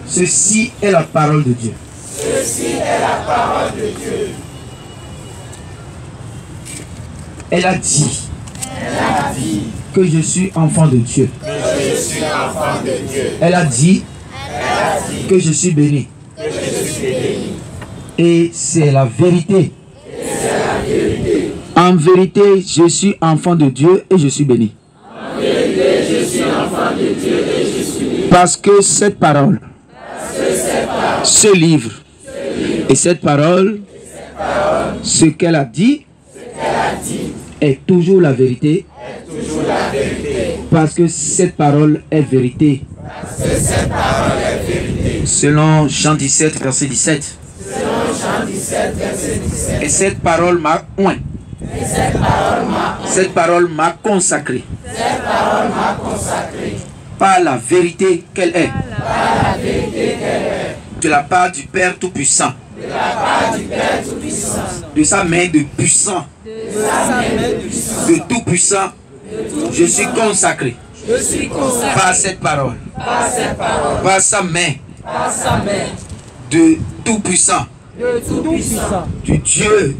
Ceci est la parole de Dieu. Ceci est la parole de Dieu. Elle a dit que je suis enfant de Dieu. Que je suis enfant de Dieu. Elle a dit que je suis béni. Que je suis béni. Et c'est la vérité. En vérité, je suis enfant de Dieu et je suis béni. En vérité, je suis enfant de Dieu et je suis béni. Parce que cette parole, ce livre, et cette parole, ce qu'elle a dit, est toujours la vérité. Parce que cette parole est vérité. Selon Jean 17, verset 17. Et cette parole m'a oint. Cette parole m'a consacré. Par la vérité qu'elle est. De la part du Père Tout-Puissant. De sa main de puissant. De Tout-Puissant. Je suis consacré. Par cette parole. Par sa main. De Tout-Puissant. Du Dieu.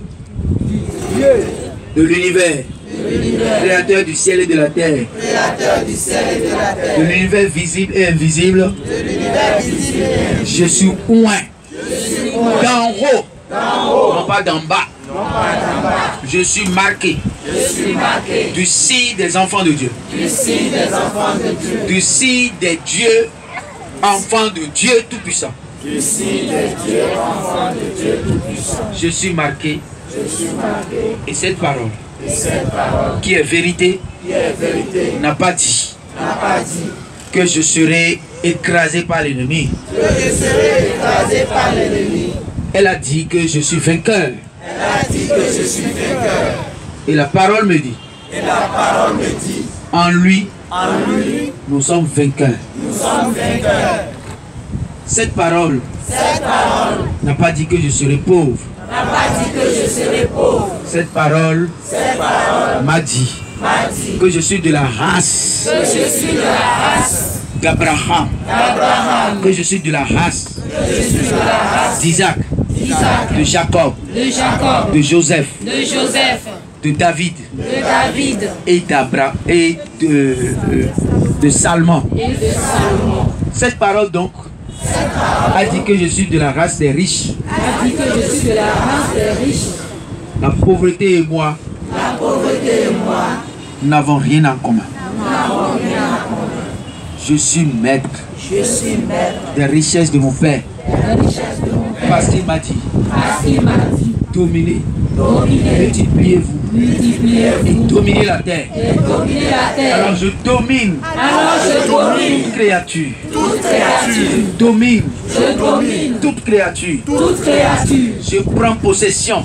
De l'univers. Créateur du ciel et de la terre. De l'univers visible et invisible. Je suis oint. D'en haut. Non pas d'en bas. Je suis marqué. Du signe des enfants de Dieu. Du signe des dieux, enfants de Dieu Tout-Puissant. Je suis marqué. Et cette parole, qui est vérité, n'a pas dit que je serai écrasé par l'ennemi. Elle a dit que je suis vainqueur. Et la parole me dit, en lui, nous sommes vainqueurs. Cette parole n'a pas dit que je serai pauvre. Cette parole m'a dit que je suis de la race d'Abraham, que je suis de la race d'Isaac, de Jacob, de Joseph, de David et de Salmon. Cette parole donc a dit que je suis de la race des riches. La pauvreté et moi n'avons rien en commun. Je suis maître des richesses de mon Père. Parce qu'il m'a dit, dominez, multipliez-vous et dominez la terre. Alors je domine toute créature. Je domine toute créature. Je prends possession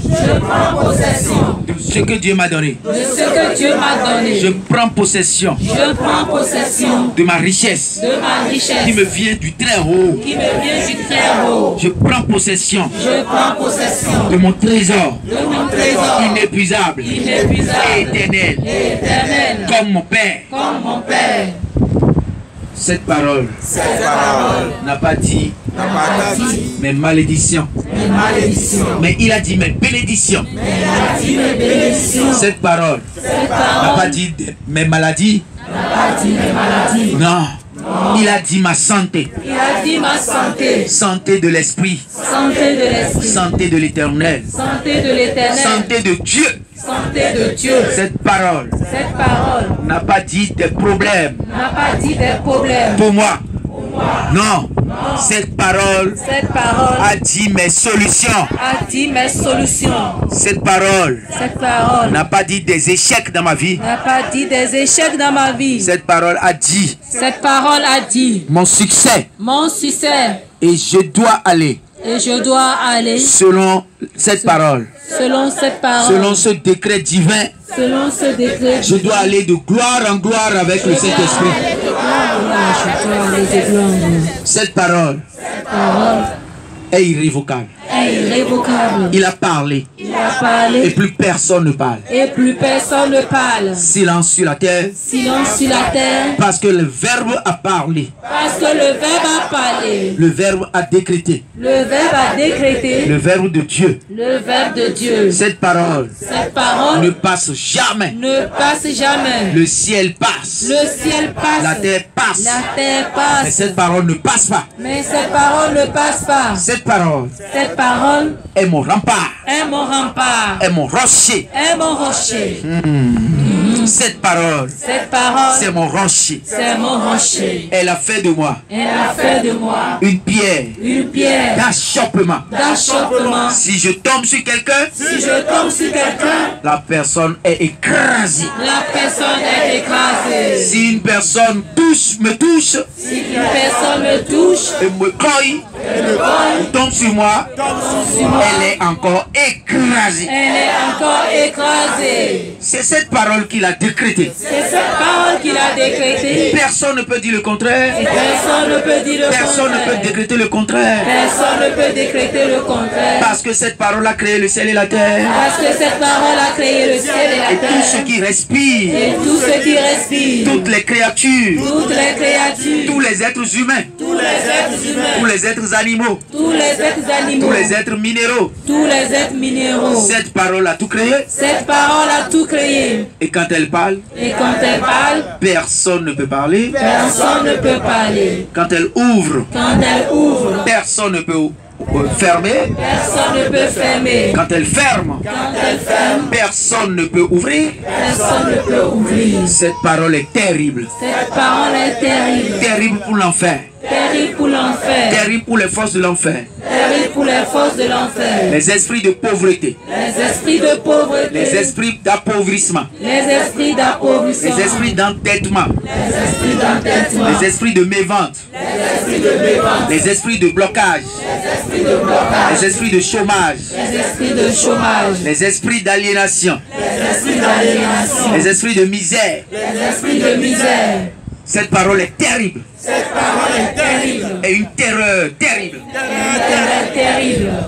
de ce que Dieu m'a donné. Je prends possession de ma richesse qui me vient du très haut. Je prends possession de mon trésor inépuisable et éternel comme mon Père. Cette parole n'a pas dit mes malédictions, mais il a dit mes bénédictions. Cette parole n'a pas dit mes maladies, non. Il a dit ma santé. Santé de l'esprit. Santé de l'éternel. Santé de Dieu. Cette parole n'a pas dit des problèmes. Pour moi. Non. Cette parole a dit mes solutions. Cette parole n'a pas dit des échecs dans ma vie. Cette parole a dit mon succès. Et je dois aller selon cette parole. Selon ce décret divin. Je dois aller de gloire en gloire avec le Saint-Esprit. Cette parole est irrévocable. Il a parlé. parler. Et plus personne ne parle. Et plus personne ne parle. Silence sur la terre. Silence sur la terre. Parce que le Verbe a parlé. Parce que le Verbe a parlé. Le Verbe a décrété. Le Verbe a décrété. Le Verbe de Dieu. Le Verbe de Dieu. Cette parole ne passe jamais. Ne passe jamais. Le ciel passe. Le ciel passe. La terre passe. La terre passe. Mais cette parole ne passe pas. Mais cette parole ne passe pas. Cette parole est mon rempart. Est mon rempart. Est mon rocher. Est mon rocher. Cette parole c'est mon rocher. C'est mon rocher. Elle a fait de moi. Elle a fait de moi une pierre. Une pierre d'achoppement. Si je tombe sur quelqu'un, la personne est écrasée. La personne est écrasée. Si une personne me touche, et me colle, tombe sur moi, elle est encore écrasée. C'est cette parole qu'il a décrétée. Personne ne peut dire le contraire. Personne ne peut décréter le contraire. Parce que cette parole a créé le ciel et la terre. Et tout ce qui respire. Toutes les créatures. Tous les êtres humains. Tous les êtres animaux. Tous les êtres minéraux. Cette parole a tout créé. Et quand elle parle, personne ne peut parler. Quand elle ouvre, personne ne peut fermer. Quand elle ferme, personne ne peut ouvrir. Cette parole est terrible. Terrible pour l'enfer. Terrible pour les forces de l'enfer. Les esprits de pauvreté. Les esprits d'appauvrissement. Les esprits d'entêtement. Les esprits de mévente. Les esprits de blocage. Les esprits de chômage. Les esprits d'aliénation. Les esprits de misère. Cette parole est terrible. Et une terreur terrible.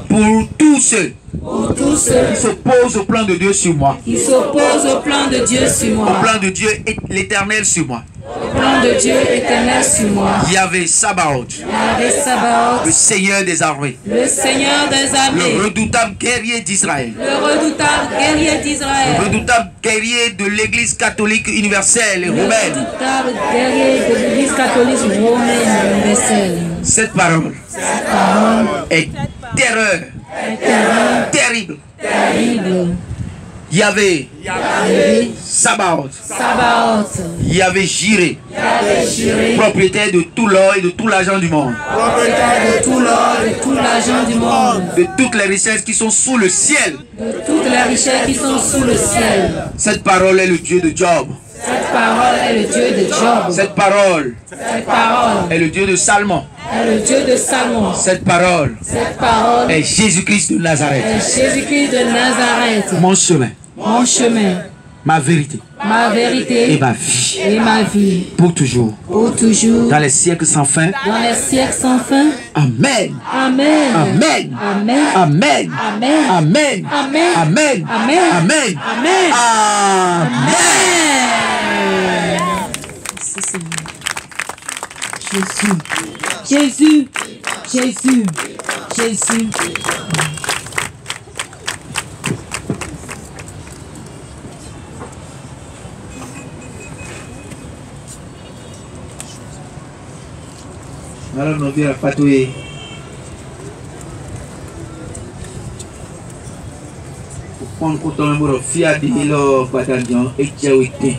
Pour tous ceux qui s'opposent au plan de Dieu sur moi. Au plan de Dieu l'éternel sur moi. Yahvé Sabaoth. Le Seigneur des armées. Le redoutable guerrier d'Israël. Le redoutable guerrier de l'Église catholique universelle et romaine. Cette parole est terreur. Terrible. Yahvé Sabaoth. Yahvé Jireh. Propriétaire de tout l'or et de tout l'argent du monde. De toutes les richesses qui sont sous le ciel. Cette parole est le Dieu de Job. Cette parole est le Dieu de Salmon. Cette parole est Jésus-Christ de Nazareth. Mon chemin. Ma vérité. Et ma vie. Pour toujours. Dans les siècles sans fin. Amen. Amen. Jésus. Alors nous verrons patouiller. Pour prendre compte de l'homme fiat de l'homme bataillon et tchaouité.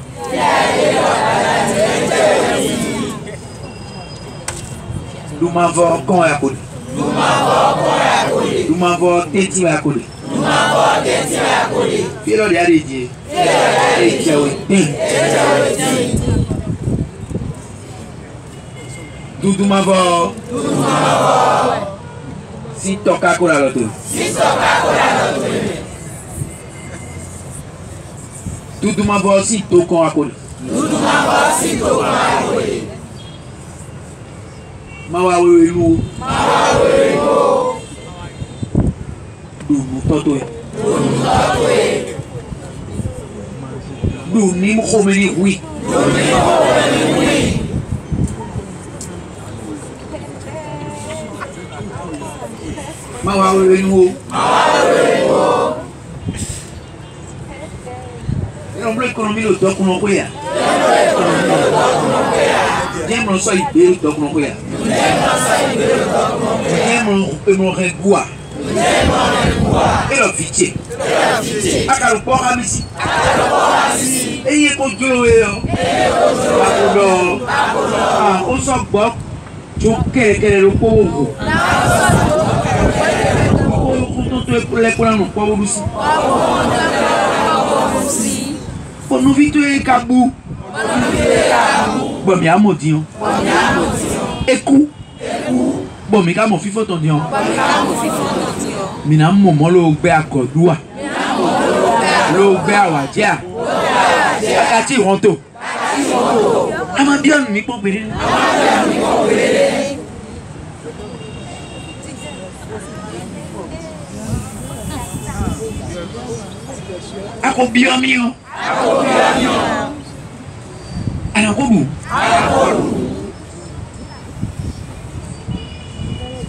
Nous m'avons con à côté. Nous m'avons téti à côté. Puis l'on a dit et tchaouité. Doudou m'avons si toka kola l'autre. Doudou m'avons si tokon à côté. Mawa wewe Doudou toto. Nous n'y sommes oui. Pour nous vite kabou. Bon, mais à mon dieu. Écoute. Bon, mais quand mon fils ton dieu. Mais n'a mon molo be akodua. Lo be awadia. Akati ronto. Ama bien mi po pere. Ako bien mi o. Anakobu.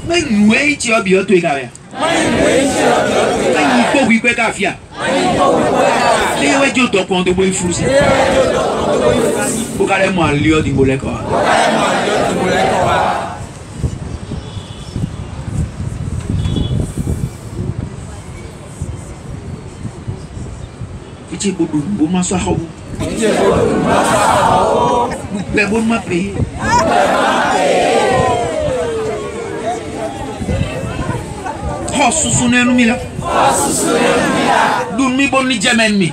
Mais nous tu as bien toi quand même. Il faut que tu cafia. Les ouais tu t'en compte pour fou. Pour carrément lieu du bolé quoi. Petit boudou, bon m'assoir. Les bonnes m'a payé. Oh, soussouné nous là. Dormi bon ni jamen mi.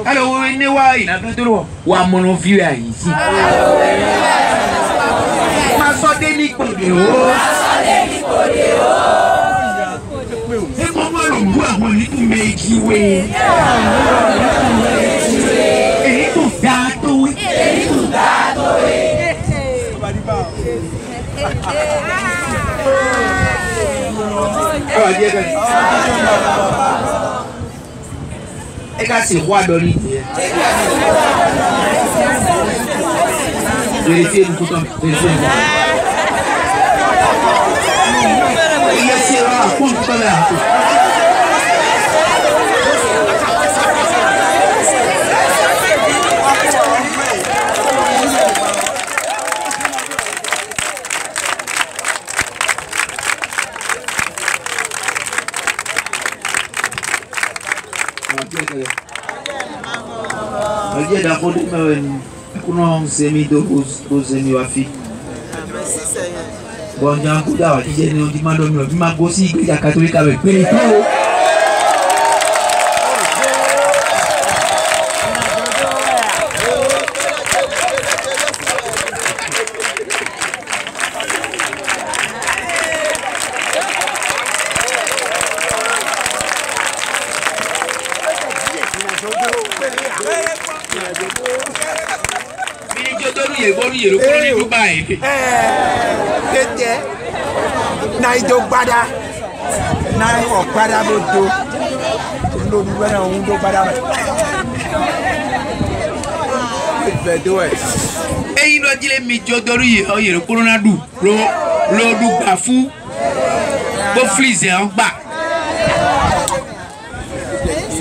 Alors, on est ouais, na bedro. Wa mono vieux ici. Ma so demi kodeo. Et comment le bois on est tout méjiwe. Et tout dato. Et quand c'est roi de l'idée. Vérifiez le bouton. Vérifiez. Il y a ces rats, compte là. Dia dah kau main, aku nong semi dos semi wafi. Bon jangan aku dah, dia ni di mana ni, di mana gosi kerja Katolik kau beri tu. Bada na okpada bodo ndo bana ndo bada e ino jile mi jodoru ye o yere corona du lo du gafu bo flize an gba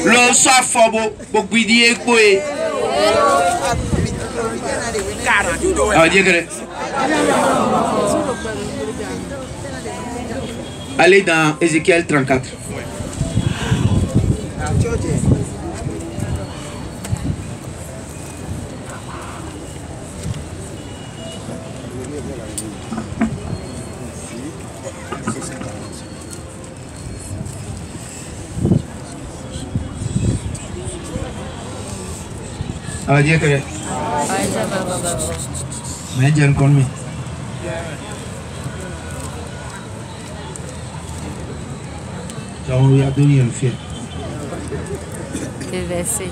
lo so afobo bo gbidi epo e ah dia kere. Allez dans Ézéchiel 34. Ah, dia kaya. Main jangan konmi. Jangan lihat dunia yang fiat. TVC.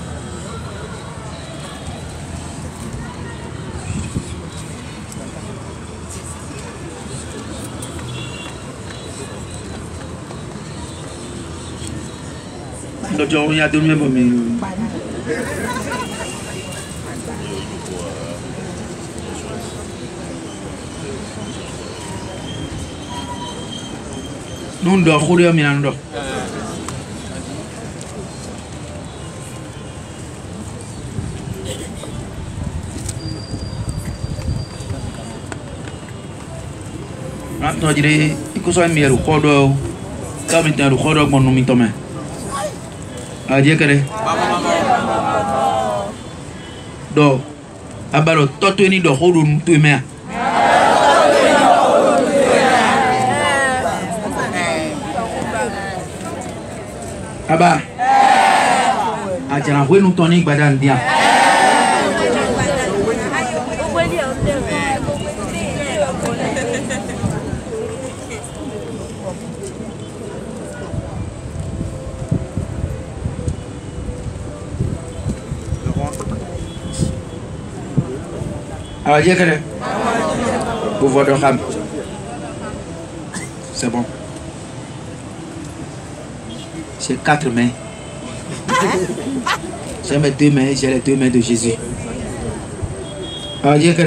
Docteur, il y a deux mêmes mais non do khuriyo minan do to dire ikuso mi ru khodo ka mi tan ru khodo mon mi tome a je kare do abalo toto ni do khodo tu me aba ajana wenu toni gbadan dia alors j'ai que pour votre femme c'est bon. J'ai 4 mains. J'ai mes 2 mains, j'ai les 2 mains de Jésus. Alors, dis que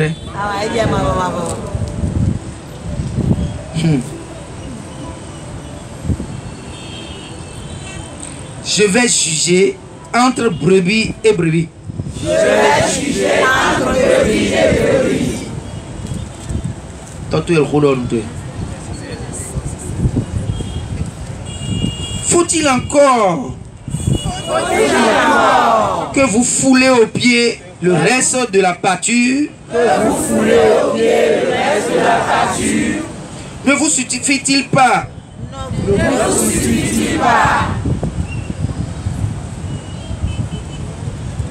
je vais juger entre brebis et brebis. Je vais juger entre brebis et brebis. Toi, tu es le rôle. Faut-il encore que vous foulez aux pieds le reste de la pâture? Ne vous suffit-il pas?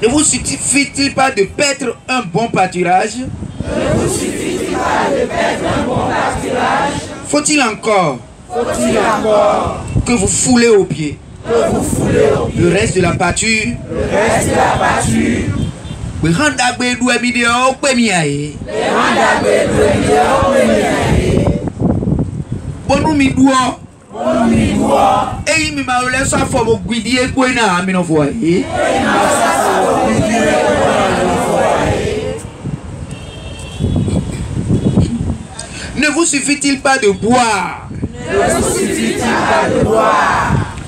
Ne vous suffit-il pas de paître un bon pâturage? Faut-il encore que vous foulez aux pieds le reste de la pâture? Ne vous suffit-il pas de boire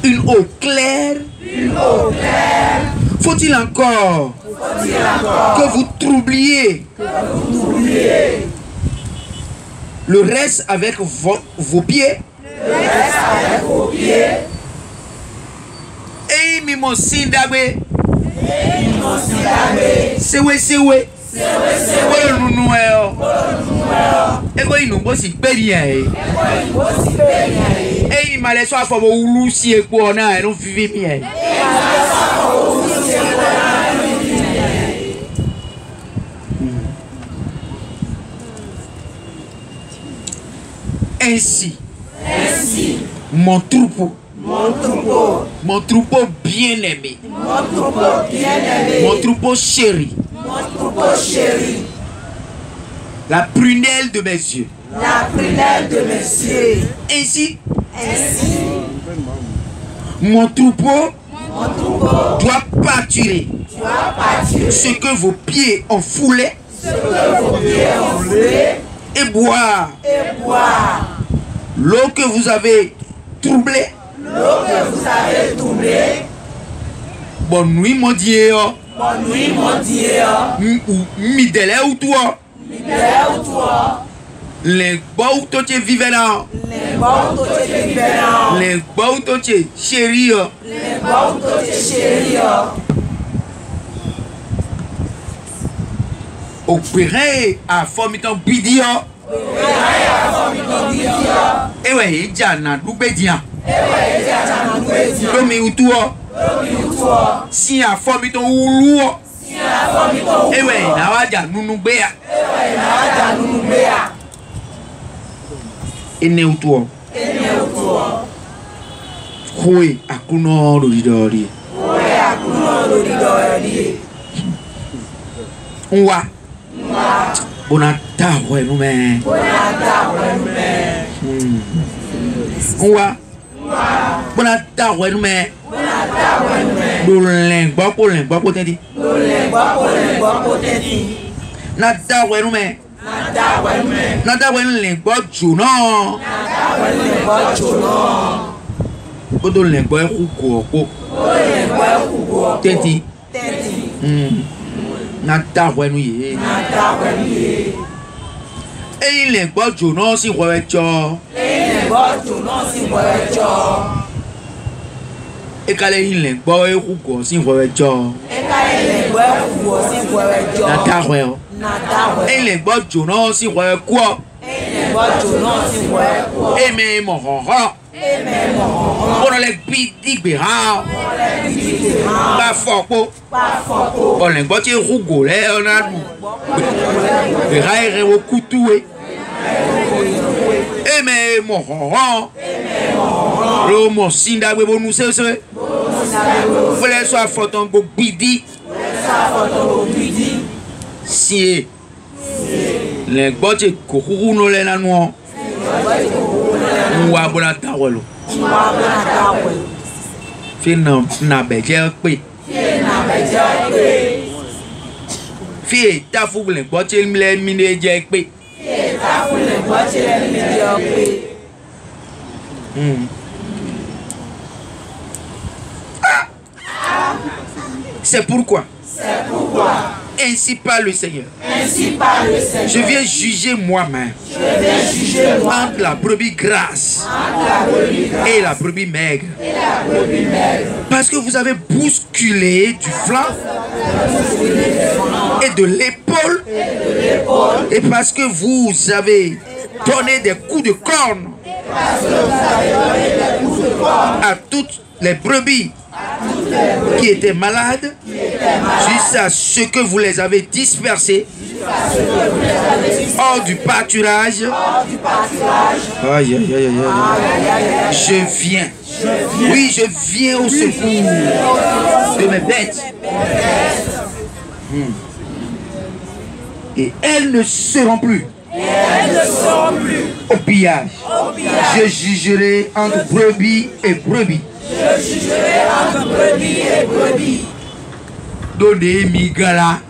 une eau claire? Faut-il encore que vous troubliez le reste avec vos pieds? Et mimo sindagbe. Sewe. Ego inumbo si beria e. E male so afo ulu si epo na e no vivi mi e. Ainsi, mon troupeau bien-aimé, mon troupeau chéri, la prunelle de mes yeux, ainsi, mon troupeau doit pâturer ce que vos pieds ont foulé et boire l'eau que vous avez troublée. Bonne nuit mon Dieu. Midele ou toi. Les beaux totiers vivent là. Les beaux totiers chéris. Opéré à formiton bidio. Et ouais, Jana, Doubédia. Domi ou toi. Si à formiton ou lourd. Et ouais, Nawaja, nous béa. Et né ou toi. Oui, à Kuno Lodidori. Ouah. Bonata, ouais, nous mais. Ouah. Bonata, ouais, nous mais. Do lengbo po tenti. Na da wenu me. Na da wenu lengbo juno. Do lengbo kuko. Tenti. Na da wenu ye. E lengbo juno si wecho. E kale hileng bo e kuko si wecho. Na da wenu. E lengbo juno si weko. E me mo ho. On les bidig beha. Pas fort. On les botti rougo là on a. Beha au couteau. E me mo ho. Lo mo sinda we bonu se. Fele so foton go bidi. Si les botti kokuru no le na no. Wa bona tawelo. Fina na beje pe. Fi ta fugle gbo ti le mi le je pe. C'est pourquoi. Ainsi parle le Seigneur. Je viens juger moi-même entre la brebis grasse et la brebis maigre. Parce que vous avez bousculé du flanc et de l'épaule. Et parce que vous avez donné des coups de corne à toutes les brebis qui étaient malades, jusqu'à ce que vous les avez dispersés hors du pâturage. Aïe, aïe, aïe, aïe. Je viens. Oui, je viens au secours de mes bêtes. Et elles ne seront plus au pillage. Je jugerai entre brebis et brebis. Donnez migala.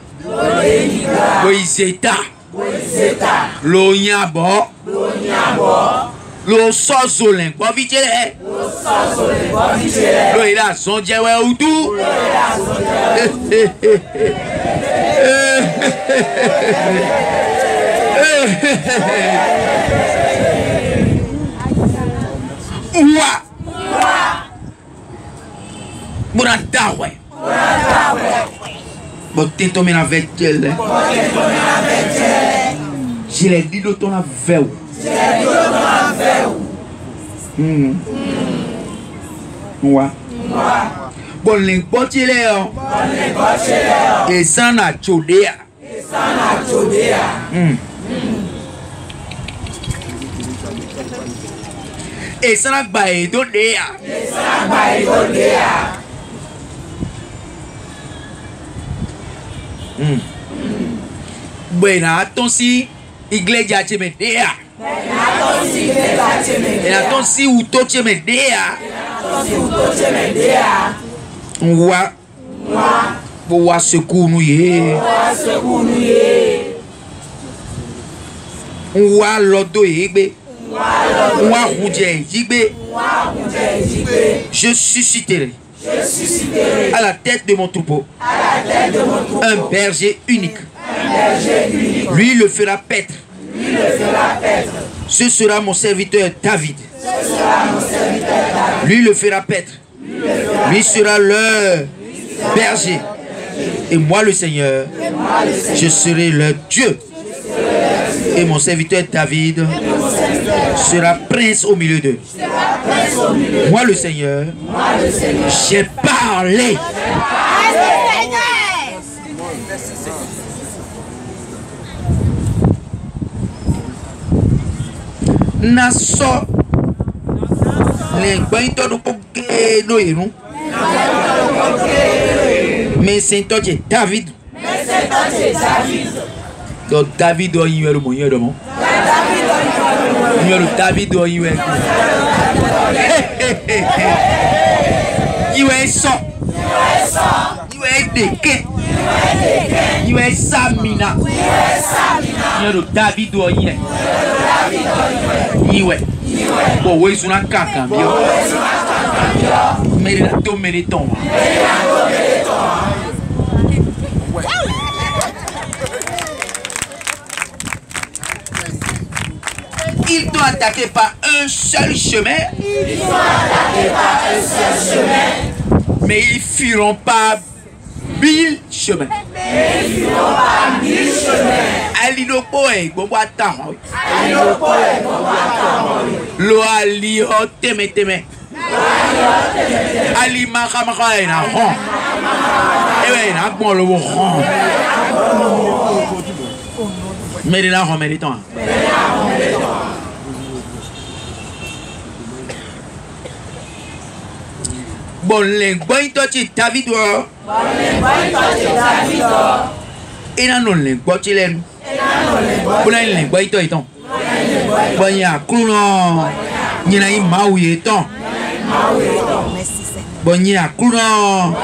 Boiseta. Lo nyabo. Lo sozolen. Bo vitele. Lo ila sonje we utu. Ouah. Bonatawe. Bon, t'es tombé avec elle. Je l'ai dit de ton aveu. Ouais. Bon, les bottes, et ça n'a chodéa. Et ça n'a pas été donné. Buena atonsi iglesia chemedea. E atonsi uto chemedea. Wa secours ye. Wa lodo yebe. Wa huje yebe. Je susciterai à la tête de mon troupeau un berger unique. Lui le fera paître. Ce sera mon serviteur David. Lui le fera paître. Lui sera leur berger. Et moi le Seigneur, je serai leur Dieu. Et mon serviteur David sera prince au milieu d'eux. Moi le Seigneur, j'ai parlé. Naso les bains de poké no yenou. Mais c'est toi David. Donc David doit y avoir le mon. David doit y avoir. Il est ça. Il est deke. Il est Samina. Il est David Oye. Il est. Bon, oui, c'est un caca. Mérito, mériton. Ils t'ont attaqué par un seul chemin. Mais ils fuiront pas 1000 chemins. Alinopo est bon attends. Lo ali o teme. Ali makamaka na hon. Eh na bon le hon. Mérina hon mériton. Bon lengboy to ti David o. Ina non lengboy ti len. Bon lengboy to iton. Bon ya kuno. Nyina i mauye ton. Bon ya kuno.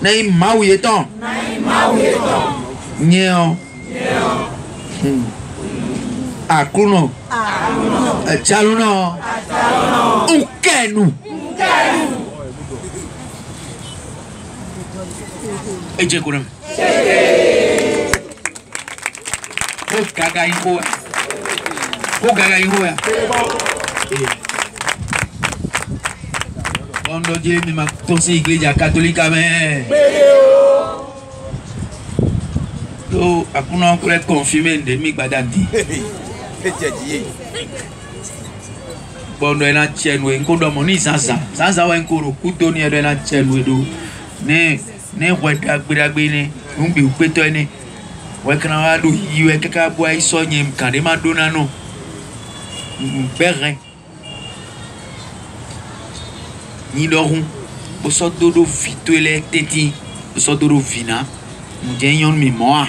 Na i mauye ton. Nyeo. Akuno. Chaluno. Ukenu. Eje kuram. Ko gaga ingo. Ko gaga ingo ya. Quando Dieu me m'a tossé igreja católica mais. To akuna ko être confirmé de mi gbadadi. Bondo ena chenwe nkodo moni sansa wa nkoro kuto ni edo ena chenwe do ne weda gbiragbe ni ngbi upeto ni we kana wa do yiwe keka bo ai so nyem kan de ma do na no berin ni do hun bo so dodo fito ele teti bo so dodo vina mu je yon mi mo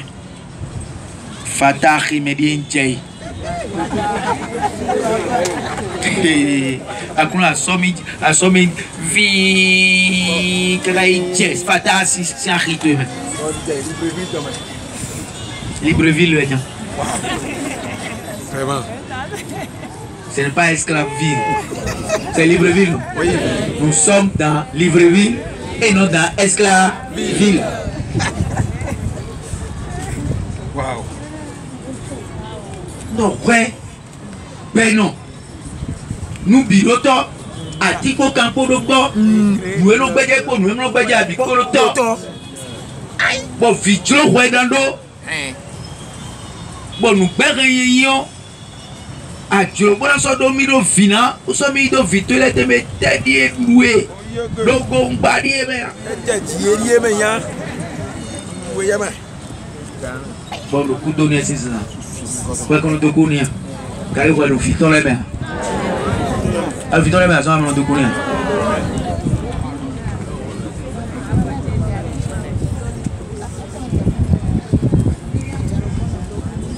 fata khimedien jay Akuna asomi vi kalaï fata si arrête. Libreville le bien. Vraiment. Ce n'est pas Esclaville. C'est Libreville. Oui. Nous sommes dans Libreville et non dans Esclaville. Wow. Non, ouais. Ben non. Nous biloto atiko campo do bo. Nous no beje ko nous no beje abi ko to. Bon vitro ouais dans do. Bon nous bere yiyon. Adjo bon so do mi do fina, o so mi do vitro le te me tedi loué. Logo mbadi e me. Tedi me ya. Wo ya ma. Bon le coup donné c'est ça. Ouais qu'on te connaît. Car quoi le fiton les mains. Al fiton les mains ça on te connaît.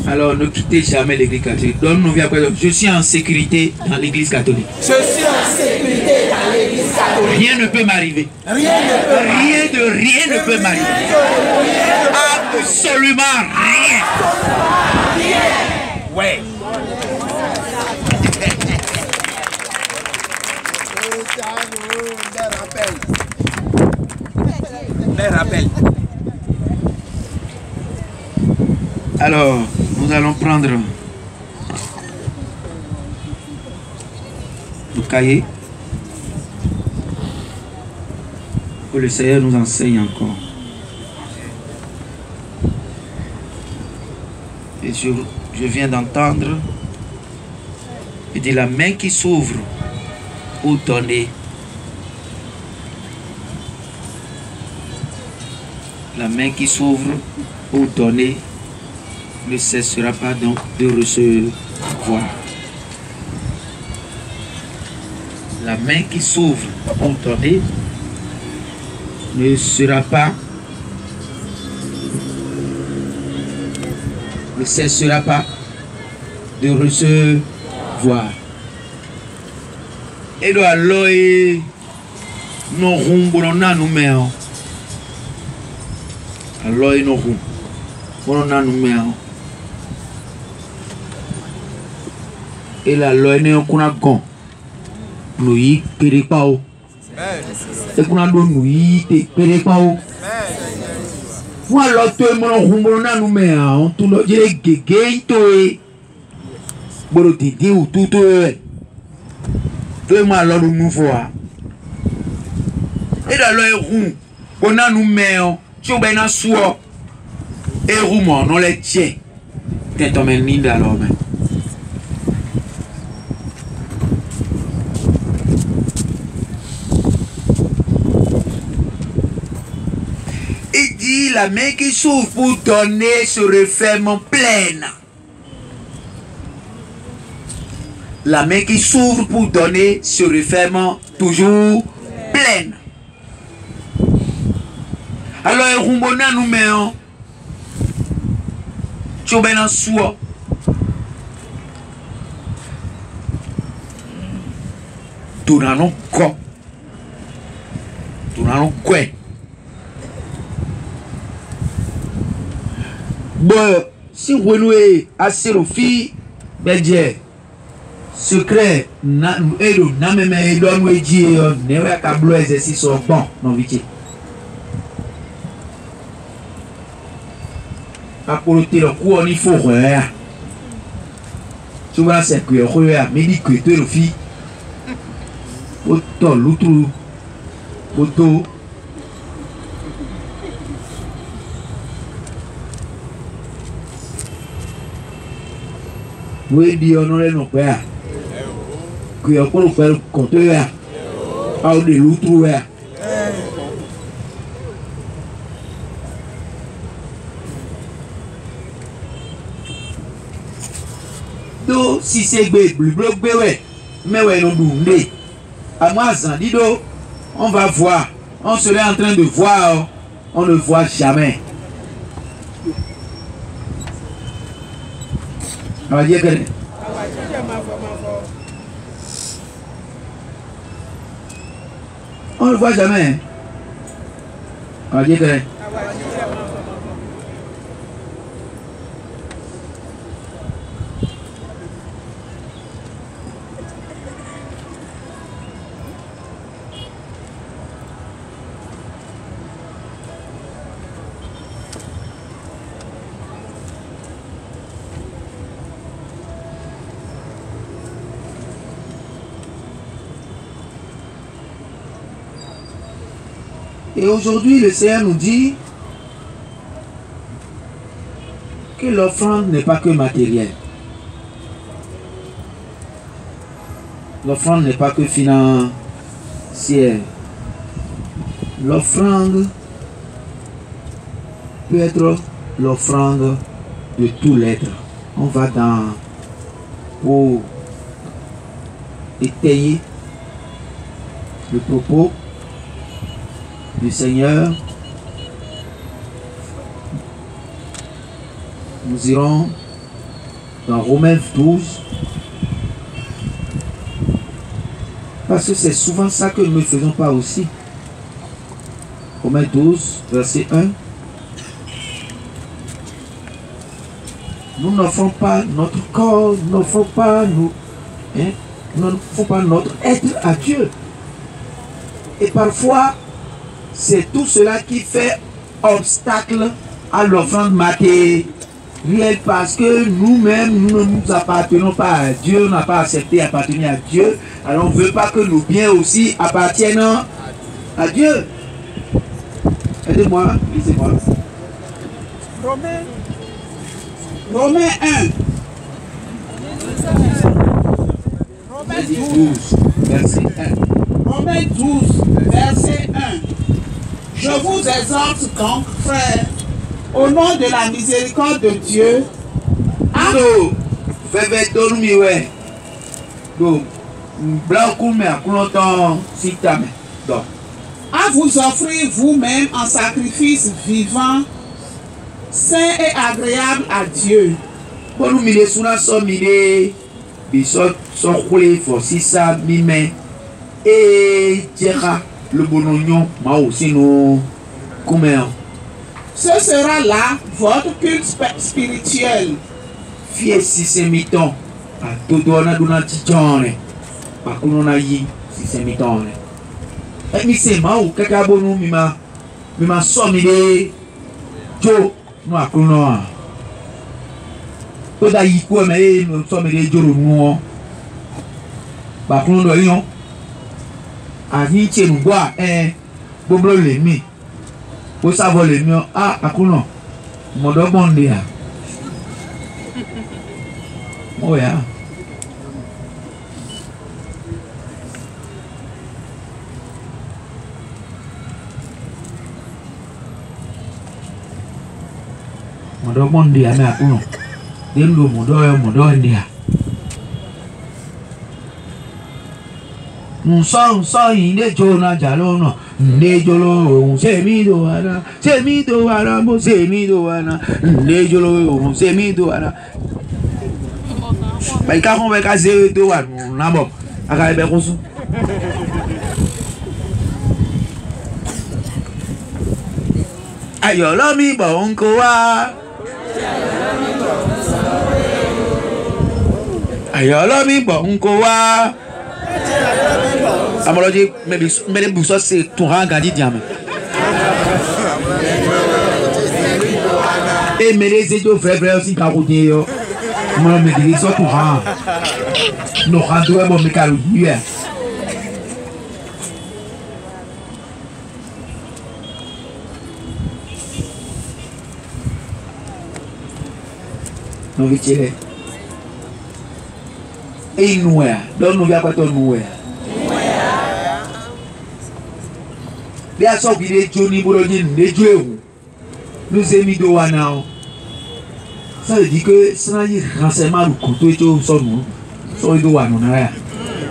Alors ne quittez jamais l'église catholique. Donne-nous vie après. Je suis en sécurité dans l'église catholique. Je suis en sécurité dans l'église catholique. Rien ne peut m'arriver. Rien ne peut m'arriver. Absolument rien. Ouais. Rappel. Alors, nous allons prendre le cahier que le Seigneur nous enseigne encore. Et je viens d'entendre, il dit la main qui s'ouvre pour donner. La main qui s'ouvre pour donner ne cessera pas donc de recevoir. La main qui s'ouvre pour donner ne cessera pas de recevoir. Et alors, no rumbo na no mel. Aloi no rum. Bono na no mel. Et la loi ne okuna gon. No yi pere pa o. E kuna do no yi te pere pa o. Wa lo to mo rumbo na no mel. On tu lo jere gege to e. Boro ti di u tu to e. To ma lo do nu fo a. Et la loi rum. Bona no mel. Tu ben na suo. Et roumo non les tient. T'es tombé ninda l'homme. Il dit la main qui s'ouvre pour donner se referme pleine. La main qui s'ouvre pour donner se referme toujours pleine. Alors, Rumbona nous met en Tchobena Soua. Tournanon quoi? Tournanon quoi? Bon, si vous voulez assez le fille, ben Dieu, secret, na même édo nous dit, ne va pas bloquer exercice au bon, non vite. Pour le coup, il faut rien. Souvent, c'est que rien, mais dit que tu le fille. Autant l'autre, autant. Oui, dit honorer nos pères. Que on peut le faire compter. Ah, de l'autre. Si c'est mais ouais, non, à moi, Zandido, on va voir. On serait en train de voir, on ne voit jamais. On va dire que. On ne voit jamais. On va dire que. Et aujourd'hui, le Seigneur nous dit que l'offrande n'est pas que matérielle. L'offrande n'est pas que financière. L'offrande peut être l'offrande de tout l'être. On va pour étayer le propos du Seigneur. Nous irons dans Romains 12, parce que c'est souvent ça que nous ne faisons pas aussi. Romains 12, verset 1. Nous n'offrons pas notre corps, nous n'offrons pas notre être à Dieu. Et parfois, c'est tout cela qui fait obstacle à l'offrande matérielle, parce que nous-mêmes, nous ne nous appartenons pas à Dieu, on n'a pas accepté appartenir à Dieu, alors on ne veut pas que nos biens aussi appartiennent à Dieu. Aidez-moi, lisez-moi. Romains 1. Romains 12, verset 1. Romains 12, verset 1. Je vous exhorte donc, frères, au nom de la miséricorde de Dieu, à vous offrir vous-même en sacrifice vivant, saint et agréable à Dieu. le bonognon m'a aussi nous comment. Ce sera là votre culte spirituel. Fier si c'est mi-temps. A tout on a donné titone. Par contre on a y si c'est mi-temps. Et mi c'est ma ou kaka bonu mi ma sommé jo no akuno. Tout a y quoi mais nous sommé jo no. Par contre on yon. A ni tie nous boire boblo le mi. Pour savoir le mieux akuno. Mo do bonde ya. Oh yeah. Modo bondi ame akuno. Dendo modo ndia. Nso inde jona jalono. Nde jolo semido ara mo semido ana. Nde jolo semido ana. Bah quand on va caser de wa na bon aka be kosu ayo lo mi bon ko wa ayo lo mi bon ko wa amoloji me bu so se ton rangadi diam et me les ejo vrai aussi ka ko yo. Moi, je me dis, ça tout rang. Nous rendons bon mécano hier. Nous vite. Et nous, donc nous avons pas nous. Les gens qui les Johnny Bourodier, les Dieu, nous aimons Douana. Ça veut dire que ça y est renseignement le couteau et tout ça nous so do wa non là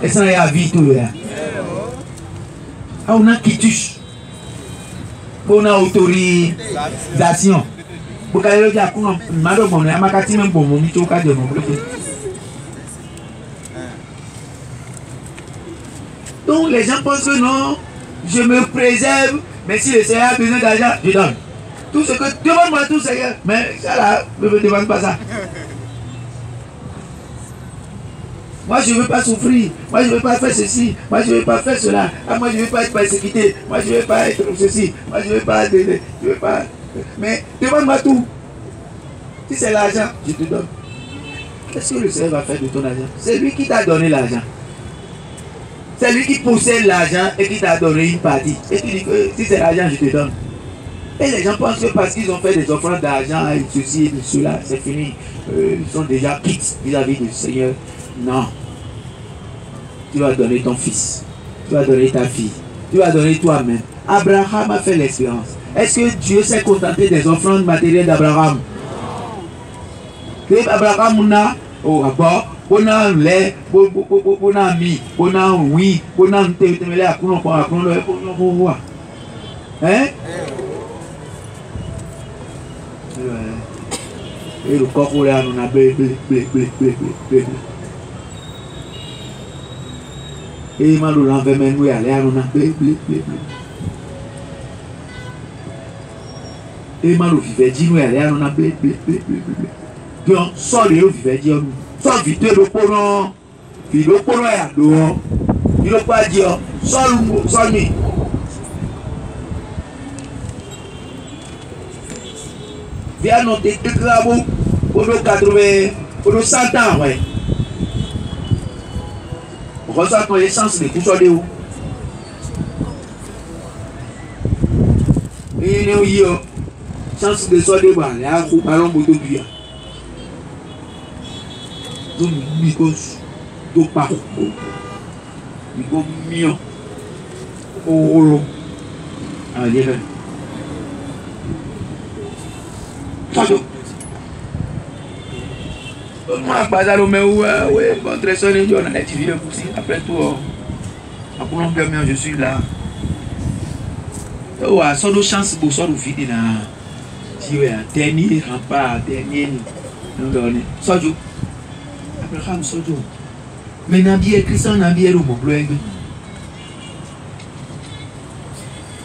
et ça y a vie tout là on a quitus on a autorisation pour qu'elle le dire qu'on m'a donné à ma carte même pour mon mito ka de mon donc les gens pensent que non je me préserve mais si le Seigneur a besoin d'argent je donne. Tout ce que demande-moi tout Seigneur, mais ça là, ne me demande pas ça. Moi je ne veux pas souffrir, moi je ne veux pas faire ceci, moi je ne veux pas faire cela, moi je ne veux pas être persécuté, moi je ne veux pas être ceci, moi je ne veux pas, mais demande-moi tout. Si c'est l'argent, je te donne. Qu'est-ce que le Seigneur va faire de ton argent? C'est lui qui t'a donné l'argent. C'est lui qui possède l'argent et qui t'a donné une partie. Et tu dis que si c'est l'argent, je te donne. Et les gens pensent que parce qu'ils ont fait des offrandes d'argent et ceci et de cela, c'est fini. Ils sont déjà quittes vis-à-vis du Seigneur. Non. Tu vas donner ton fils. Tu vas donner ta fille. Tu vas donner toi-même. Abraham a fait l'expérience. Est-ce que Dieu s'est contenté des offrandes matérielles d'Abraham? Abraham n'a on a lait, on a mis, on a oui, on a hein? Et le corps on a blé. Et mal on a même nous aller on a blé. Et mal au vivait dit nous aller on a blé. Donc sol le vivait dit nous. Sol vite le poron. Il le poron ya do. Il le pas dire sol mi. Viens noter deux travaux pour nos 80, pour nos 100 ans, ouais. On ressent ton essence de tout ça de où. Et nous y a chance de ça de bas, les accros ballons boto bien. Donc micos, do parou, micos mio, oh, allez. Moi, contre son idiot, on a des vidéos aussi. Après tout, je suis là. Oh, à son chance pour son vide là. Si oui, dernier rempart, dernier nous donne. Sojo. Abraham Sojo. Mais Nabi et Christian Nabi et Romo bleu.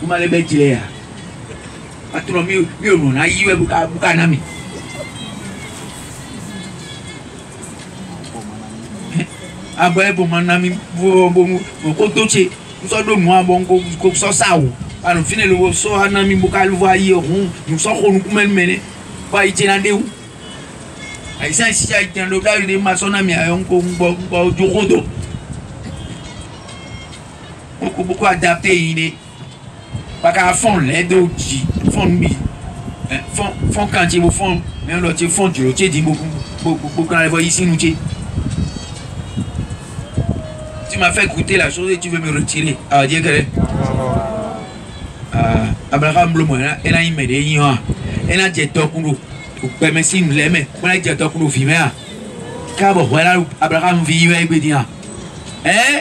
Vous m'allez mettre là. Patron, mieux, mon aïe, Boukanami. Ah, bon, mon ami, bon, côté, nous sommes moi, bon, comme ça, ça, alors, finalement, so, un ami, Boukal, voyez, nous sommes, nous mener, pas y tenir où. Ah, ça, si il y a un local de maçon, ami, on peut du rodo. Beaucoup adapté, il est. Pas qu'à fond, les deux, fond, fond, quand il fond, mais on doit fond, tu dis beaucoup, quand elle voit ici, nous, tu m'as fait goûter la chose et tu veux me retirer. Ah, dire que. Abraham Blum, elle a immédié, elle a dit, ou permet si nous l'aimons, on a dit, nous vivons. Car voilà, Abraham vit, il veut dire. Eh?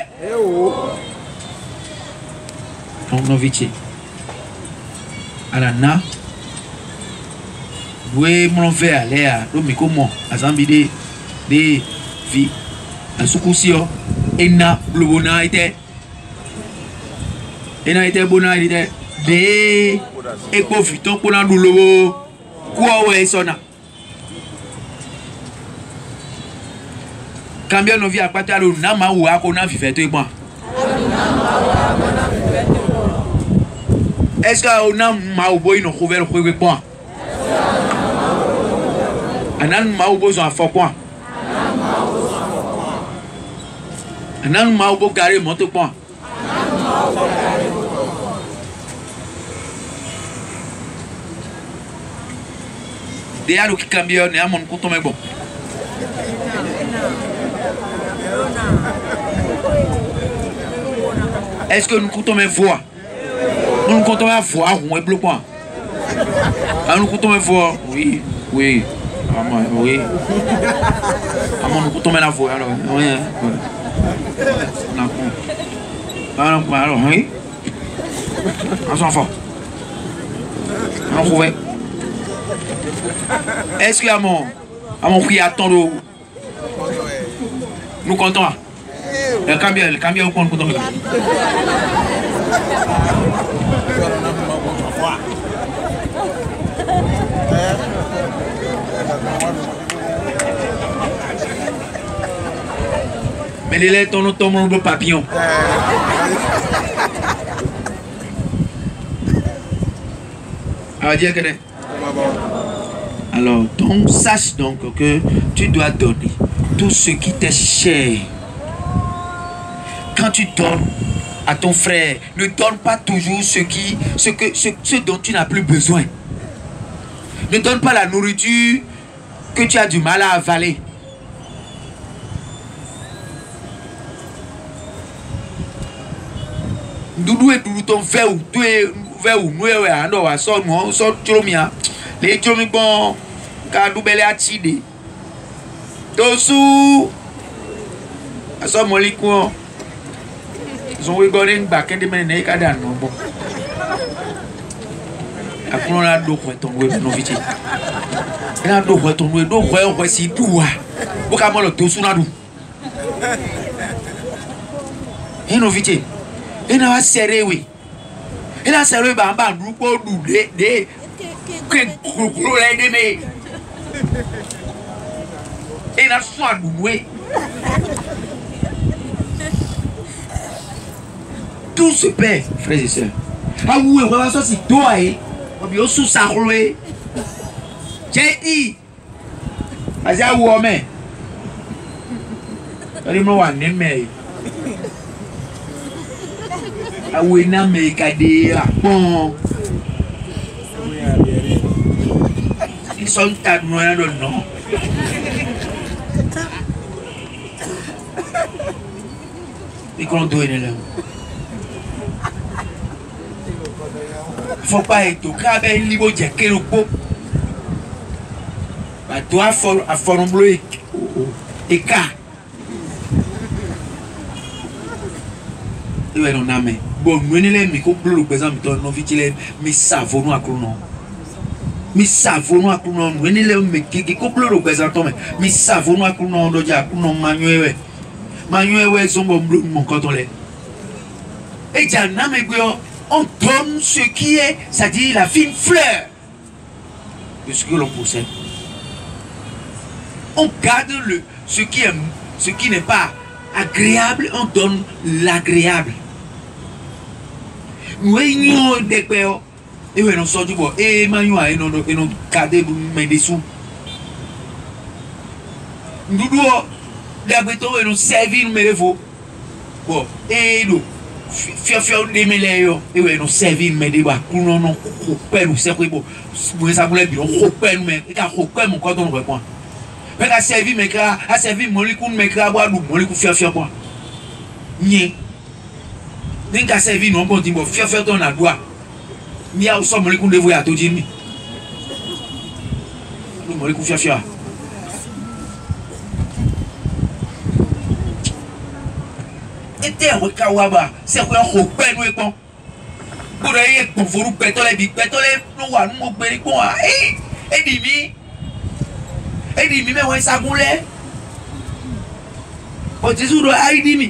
Non, vite. Alana, oui, mon verre, aller à l'homme, comment, à Zambie, des filles, à Soukousio, et na, le bonheur était, et n'a été bonheur était, des éco-futons pour un douloureux, quoi, ouais, sonna. Quand bien on vit à Patalo, Nama ou à Kona, vivait tout et moi. Est-ce qu'on a Maouboy non couvert le premier point? Un an Maouboy en fort point. Un an Maouboy carré monte point. Déjà le qui cambie on est à mon couteau mais bon. Est-ce que nous comptons mes voix? Nous comptons mes voix, on est bloqué. Nous comptons mes voix, oui, oui. Oui. Nous comptons mes voix, alors, oui. Alors, oui. Un enfant. On trouve. Est-ce qu'il y a mon prix à temps de. Nous comptons. Le cambien au compte pour tomber. Mais les lettres ont tombé le papillon. Alors, donc, sache donc que tu dois donner tout ce qui t'est cher. Quand tu donnes à ton frère, ne donne pas toujours ce dont tu n'as plus besoin. Ne donne pas la nourriture que tu as du mal à avaler. Doudou et doudou ton verre ou tu es verre ou nous et alors à son moi son tromia les tromi bon car nous belle atide dosu à son moliko sont rigolés back and mener kada non bon après on a do ton we no vite et on do ton we do we si tout pour ka mo le dosu na du et no vite. Et n'a pas serré, oui. Et n'a serré, bah, nous pour nous des et n'a soit doué. Tout se perd, frères et sœurs. Ah oui, on va sortir toi, et on va sous sa rouée. J'ai dit, vas-y, à où on met. Allez-moi, on est Awena mekade bon. Ils sont tellement non. Ils comptent donner là. Faut pas être au cabin libre de quel pot. Bah toi à formuler et cas. Et on a mais bon nous les micro bleu par exemple non vite mais savons à clonon mais savons à clonon nous les mais qui bleu par exemple mais savons à clonon do ja clonon manuel ouais son bon bleu mon quand on les et ja na me go On donne ce qui est, c'est-à-dire la fine fleur de ce que l'on possède. On garde ce qui n'est pas agréable, on donne l'agréable. Nous ayons des pères, et nous sommes du bois, et nous gardons mes dessous. Nous devons nous servir, nous devons. Bon, et nous, faire des mêlés, et nous servir, mais des bois, nous nous coupons, nous servons, nous savons, nous coupons, mais nous coupons, quand on répond. Mais à servir, mais à servir, mon licou, mais à boire, mon licou, faire quoi. N'y n'est qu'à servir, non, bon, dis-moi, faire ton adoi. N'y a aussi mon licou de voyage, tout dire. Nous, mon licou, faire. Et t'es un kawaba, c'est quoi, on peut nous répondre. Pour aller pour vous pétoler, nous, nous, et dis-moi. Et dis-moi, mais ouais, ça goulait. On dit toujours, aïe, dis-moi.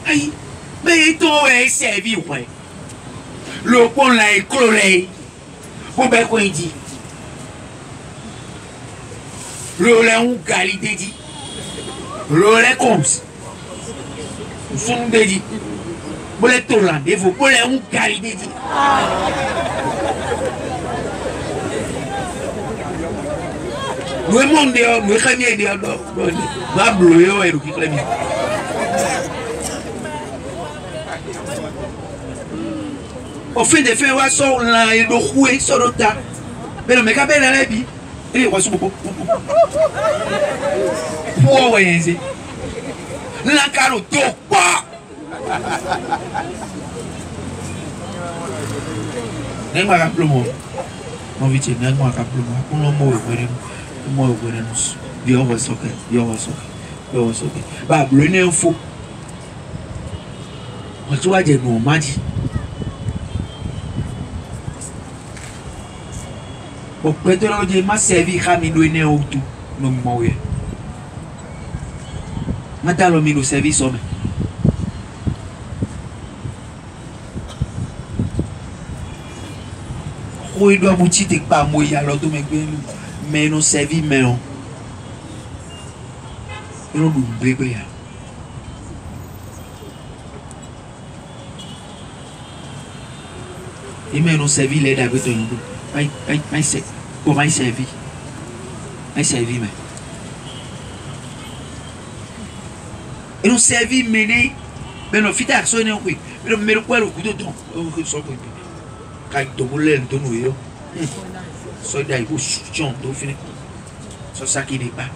Aïe, mais toi, est servi, ouais. Le pont là est cloré. Pour bien quoi il dit. Le lait ou qualité dit. Le lait comme ça. Nous sommes dit. Pour les tourants, il faut pour les ou qualité dit. Nous sommes dehors, nous sommes dehors. Nous sommes bloqués et nous sommes au fin de fin, on va sortir là et nous jouer sur le tas. Mais le mec a bien la vie. Il est quoi beaucoup. Pour voyager. La carotte pas. N'est pas rappelé moi. Mon vite, n'est pas rappelé moi. Pour le mot, moi, Dieu va s'occuper. Dieu va s'occuper. Bah, le nez faux. On se voit dire nous, m'a dit. Au pétrole, je m'a servi à me donner au tout. Non, moi, oui. Maintenant, on a service. Il doit boutir pas moi, alors tout mais nous servir, mais on. Nous nous bébé. Et mais nous servir l'aide avec toi. Comment il servit? Il servit, mais. Et nous servir, mais nous fit action, oui. Mais nous mettons quoi le coup de temps? Quand tu voulais le donner, ça il faut soutien, tu finis. C'est ça qui n'est pas.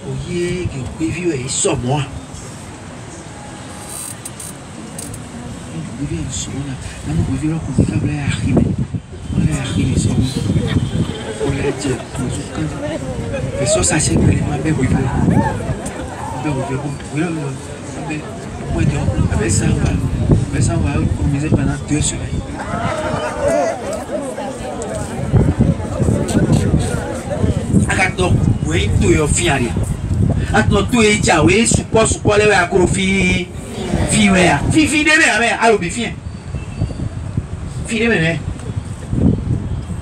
Oui, qui vivent et sont moi. Nous vivons sur là. Nous vivons comme ça, on est arrivé. On est arrivé sur nous. On est dit, et ça c'est que les mains bien vivent. Avec ça, on va économiser pendant 2 semaines. Donc, oui, tout est fier. Attends, tout est déjà, oui, support, les accords, fille, allô, bien, fille, mais,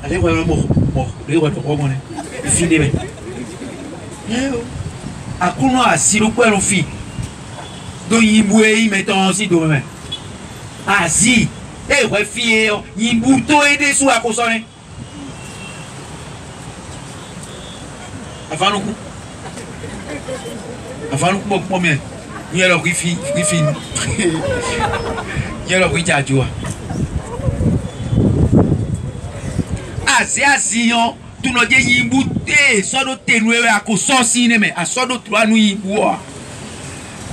allez, voir le mot, les rois de Roman, fille, mais, à quoi si nous pouvons faire, donc il bouille, mettons aussi demain. Ah, si, eh, ouais, fille, il bouille tout et des sous à consommer. Avant nous, combien? Il y a le rifi. Il y a le rifi. Ah, c'est assis, tout le monde est bouté, soit de ténoué à cause de cinéma, à soit de trois nuits bois.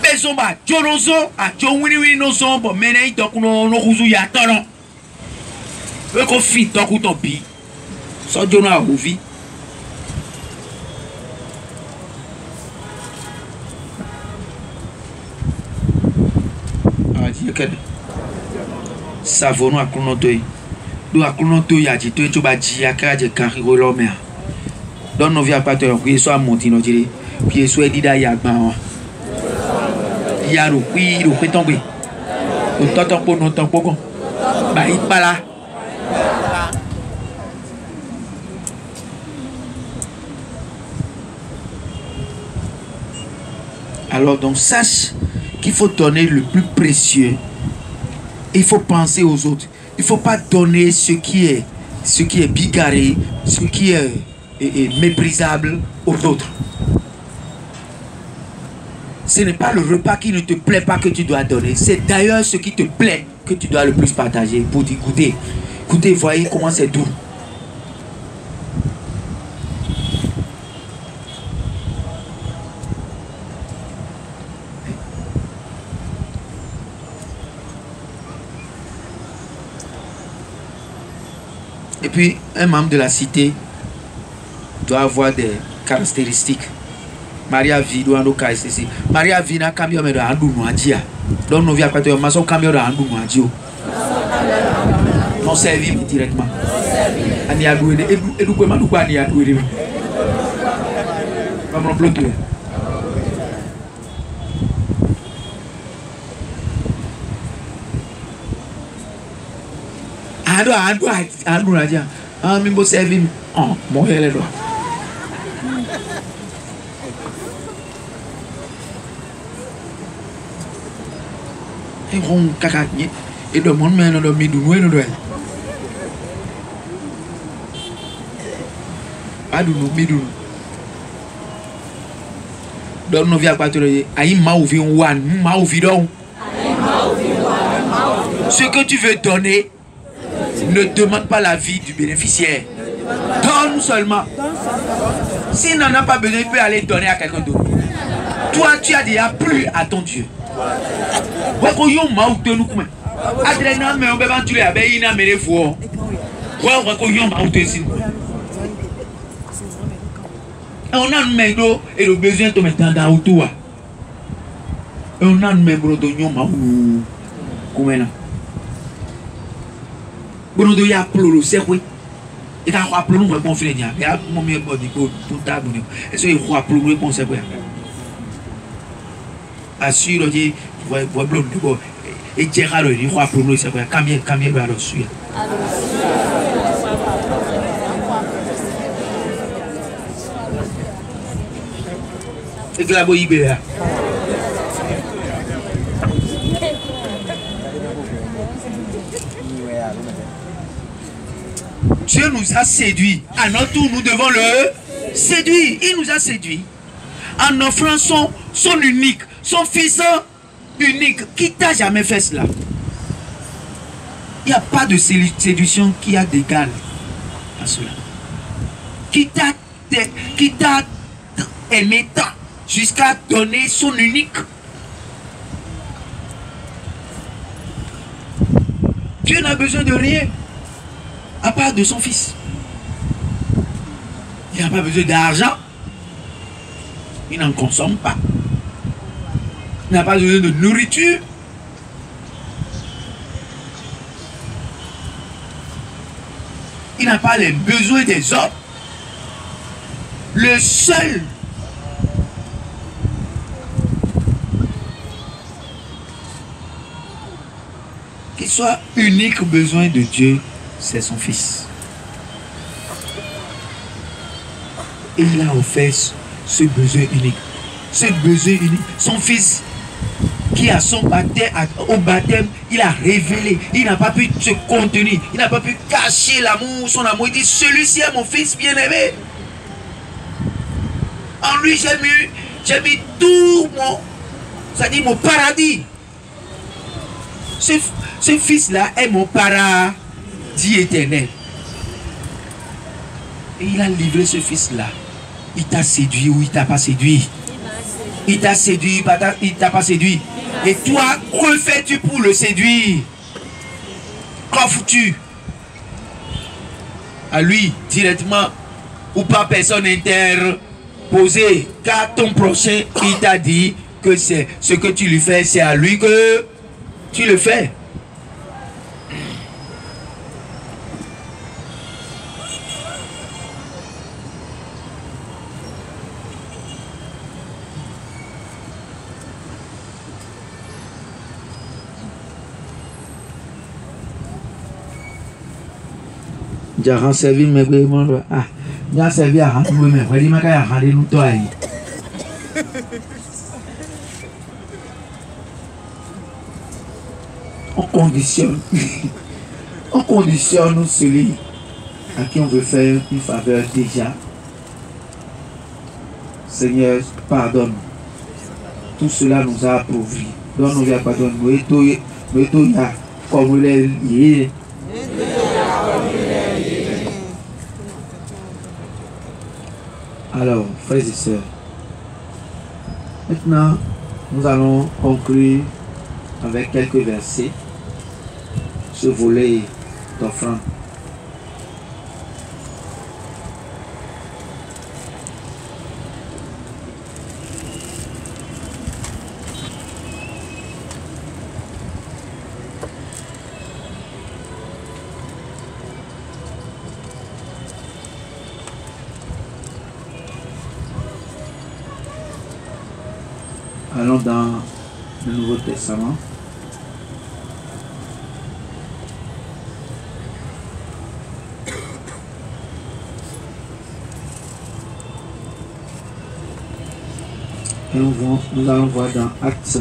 Besoin de Jonozo, à Jonwini, nos ombres, mais donc nos rousous y attendons. Le conflit, donc, ou ton pi. Soit Jono à Rouvi. Savons à Clonotoy. Do akuno to ya ji to echo ba ji aka je kan ro lo me. Don no vi apato yo ku so amonti no jire. Puis so edida ya gba won. Ya ro pe ton gbe. O toton po no ton po kon. Ba ipala. Alors donc sache qu'il faut donner le plus précieux. Il faut penser aux autres. Il ne faut pas donner ce qui est bigarré, ce qui est méprisable aux autres. Ce n'est pas le repas qui ne te plaît pas que tu dois donner. C'est d'ailleurs ce qui te plaît que tu dois le plus partager pour dire écoutez, écoutez, voyez comment c'est doux. Et puis, un membre de la cité doit avoir des caractéristiques. Maria vit doit avoir des caractéristiques. Maria vit n'a camion de Andou Noadia. Donc, nous vient pas de maçon camion de Andou Noadio. Non servi directement. Ani a doué et nous pouvons nous pas ni a doué. Vamos bloquer. Ando aja. Mi bo servi. Oh, mo hele do. E ron kaka ni e do mon men do mi du no do. Adu no mi du. Do no via patro ayi ma ouvi one, ma ouvi don. Ce que tu veux donner, ne demande pas la vie du bénéficiaire. Donne seulement. S'il n'en a pas besoin, il peut aller donner à quelqu'un d'autre. Toi, tu as déjà plu à ton Dieu. On a un médo et le besoin de mettre dans l'auto. On a un médo de yon comment bon do ya plolo se kwe e ka kwa plolo mo bon frère nya ya mo mi body ko tout table ni e so e kwa plolo bon se kwe assure je voit blond ko e jera lo ni kwa plolo se kwe cambier ba lo suya e glabo ibe ya Dieu nous a séduits. À notre tour, nous devons le séduire. Il nous a séduits en offrant son unique, son fils unique. Qui t'a jamais fait cela? Il n'y a pas de séduction qui a d'égal à cela. Qui t'a aimé tant jusqu'à donner son unique. Dieu n'a besoin de rien à part de son fils. Il n'a pas besoin d'argent. Il n'en consomme pas. Il n'a pas besoin de nourriture. Il n'a pas les besoins des hommes. Le seul qui soit unique besoin de Dieu, c'est son fils. Et il a offert ce besoin unique. Ce besoin unique. Son fils qui a son baptême, au baptême, il a révélé. Il n'a pas pu se contenir. Il n'a pas pu cacher l'amour, son amour. Il dit, celui-ci est mon fils bien-aimé. En lui, j'ai mis tout c'est-à-dire mon paradis. Ce fils-là est mon paradis éternel. Et il a livré ce fils-là. Il t'a séduit ou il t'a pas séduit? Il t'a séduit, il t'a pas séduit. Et toi, que fais-tu pour le séduire? Qu'offres-tu à lui directement ou pas personne interposée? Car ton prochain, il t'a dit que c'est ce que tu lui fais, c'est à lui que tu le fais. J'ai servi mes bébés. Ah, j'ai servi à rendre mes bébés. Il m'a qu'à rendre nous toi. On conditionne celui à qui on veut faire une faveur déjà. Seigneur, pardonne. Tout cela nous a appauvris. Donne-nous la pardon. Nous étions comme les liés. Alors, frères et sœurs, maintenant, nous allons conclure avec quelques versets ce volet d'offrande. Allons dans le Nouveau Testament. Et nous allons voir dans Actes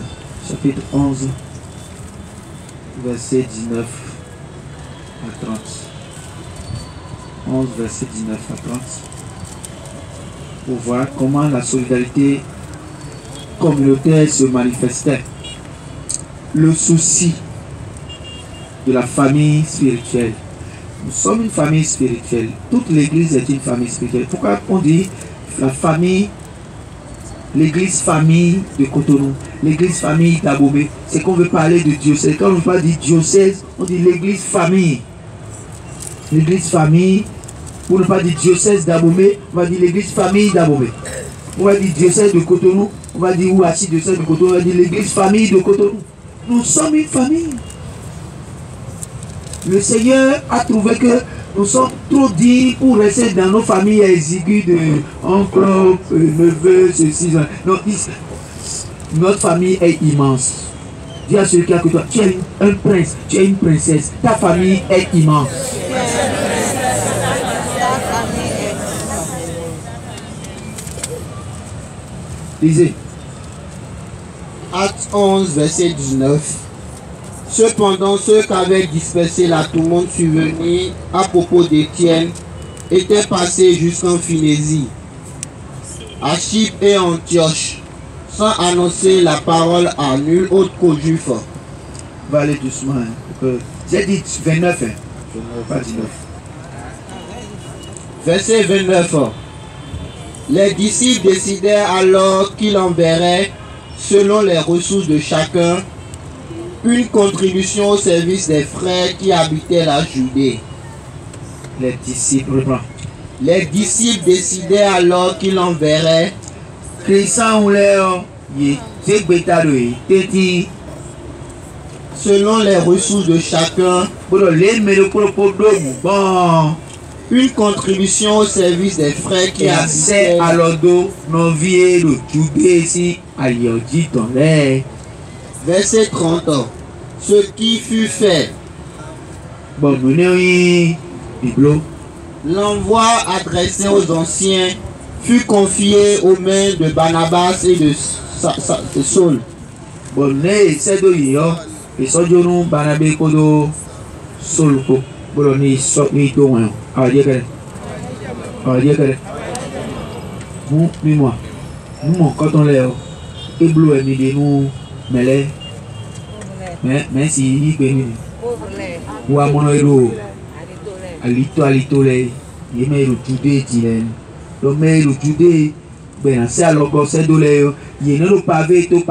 chapitre 11, verset 19 à 30. 11, verset 19 à 30. Pour voir comment la solidarité communautaire se manifestait. Le souci de la famille spirituelle. Nous sommes une famille spirituelle. Toute l'église est une famille spirituelle. Pourquoi on dit la famille, l'église famille de Cotonou, l'église famille d'Abomey? C'est qu'on veut parler de diocèse. Quand on ne veut pas dire diocèse, on dit l'église famille. L'église famille, pour ne pas dire diocèse d'Abomey, on va dire l'église famille d'Abomey. On va dire diocèse de Cotonou, on va dire Ouassi diocèse de Cotonou, on va dire l'église famille de Cotonou. Nous sommes une famille. Le Seigneur a trouvé que nous sommes trop dits pour rester dans nos familles exiguës de oncle, neveu, ceci. Non, notre famille est immense. Dis à celui qui est à côté de toi, tu es un prince, tu es une princesse. Ta famille est immense. Lisez. Acte 11, verset 19. Cependant, ceux qu'avait dispersé la tourmente survenue à propos d'Étienne étaient passés jusqu'en Phénicie, à Chypre et Antioche, sans annoncer la parole à nul autre qu'aux Juifs. On va aller doucement. J'ai dit 29, pas 19. Verset 29. Les disciples décidèrent alors qu'ils enverraient, selon les ressources de chacun, une contribution au service des frères qui habitaient la Judée. Les disciples, reprends. Les disciples décidèrent alors qu'ils enverraient, selon les ressources de chacun, une contribution au service des frères qui habitaient à l'odo, non vie le Judée ici, à Yodi dans l'air. Verset 30. Ce qui fut fait. Bon, nous l'envoi adressé aux anciens fut confié aux mains de Barnabas et de Saul. Bon, c'est de yo, et so nous Barnabé kodo Saul ko. Bon, ni so ni to wan. Ah, dire que. Ah, dire que. Moi. Nous quand on les et bleu et midi nous mais si il peut ou à mon héros alito les il met le Judée dit le met le Judée ben c'est alors que c'est dolé il ne le pavé tout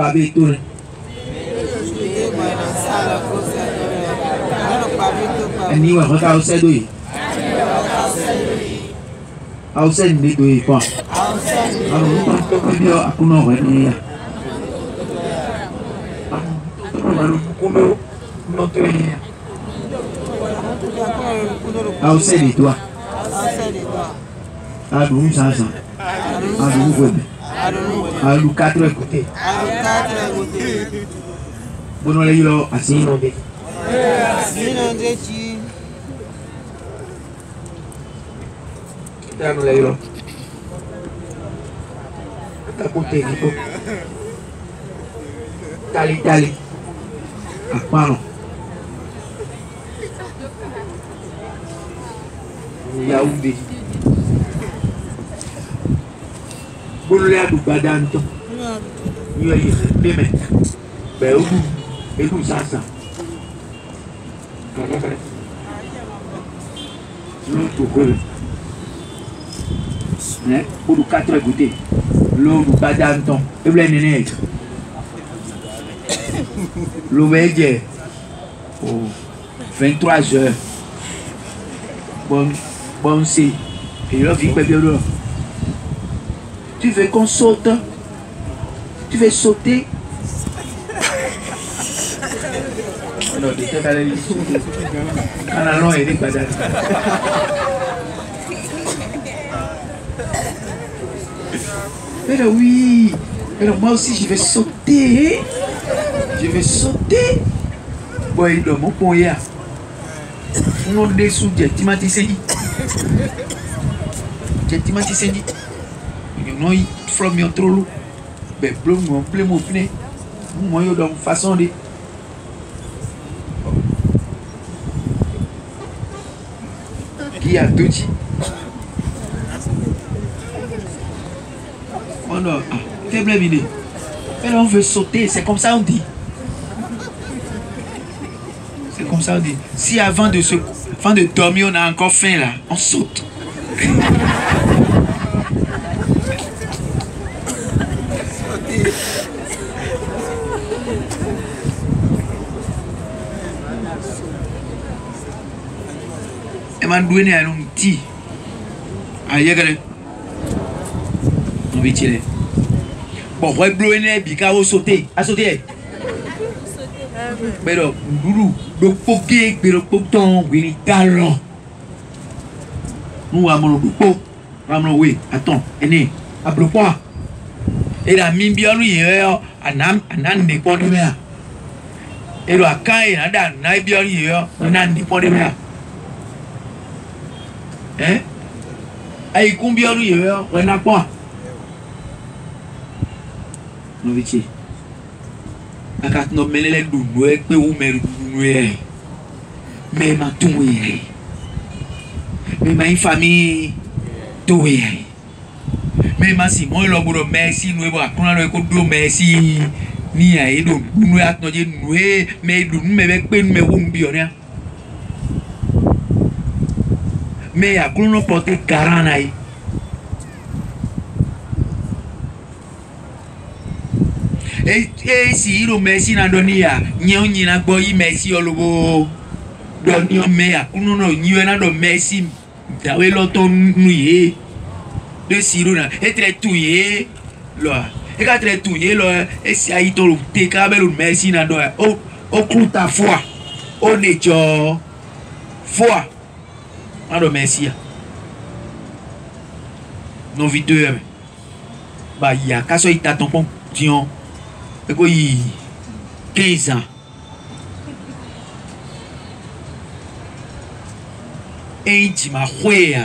ni on regarde c'est doué au sein de doué quoi alors nous bien à comment on est ah, on sait les doigts. Ah, nous, ça. Ah, nous, vous. Ah, nous, 4 côtés. Bon, on est là, assis, Tano la yo. Tapote ni Tali. Pardon. Yaoundé. Boulé du badanto. Yo yi deme. Be edu sasa. L'autre cool. Né, pour 4 goûter. L'eau du badanto. Et blé néné. L'eau médié. Oh, 23 heures. Bon, c'est. Et là, viens bien là. Tu veux qu'on saute? Tu veux sauter? Non, tu t'es allé sauter. En allant, il est pas d'accord. Mais oui. Mais moi aussi, je vais sauter. Je vais sauter. Bon, il doit mon point hier. On a des sous-diètes. Tu m'as dit, c'est dit. Tu m'as dit, c'est dit. Non, il faut me trop lourd. Mais plein mon pneu. Moi, je donne façon de. Qui a tout dit? Oh non, t'es blâmé. Mais là, on veut sauter, c'est comme ça on dit. C'est comme ça on dit. Si avant de dormir, on a encore faim là, on saute. Et man doué à un petit. Aïe, regardez. On va tirer. Bon, ouais, blowé, bicaro sauter. À sauter. Mais donc, doudou, donc, poké, mais le poton, oui, talent. Nous, à mon loup, oui, attends, aîné, à bloquer. Et la mine bien, lui, anan n'est pas de mer. Et le caille, n'a bien, nan n'est pas de mer. Hein? Aïe, combien lui, on n'a pas. Non, vite. Akat no melele du noé pe ou mer du noé. Mais ma toué. Mais ma famille toué. Mais ma si moi lo bodo merci noé ba kuna lo ko do merci ni ai do noé at no je noé mais du me be pe me wo mbi onia. Mais ya kuna porter 40 ai. Et si il merci na donia, nyonyi na boyi merci olobo. Donio mea, kuno no nyiwe na do merci. Dawe loto nuye. De siruna, et très touye. Lo, et ka très touye lo, et si a ito lo te ka belo merci na do. O kruta foi. O necho. Foi. Na do merci. Non videur. Ba ya, kaso ita ton pon dion. Et quoi, 15 ans. Et tu m'as fait.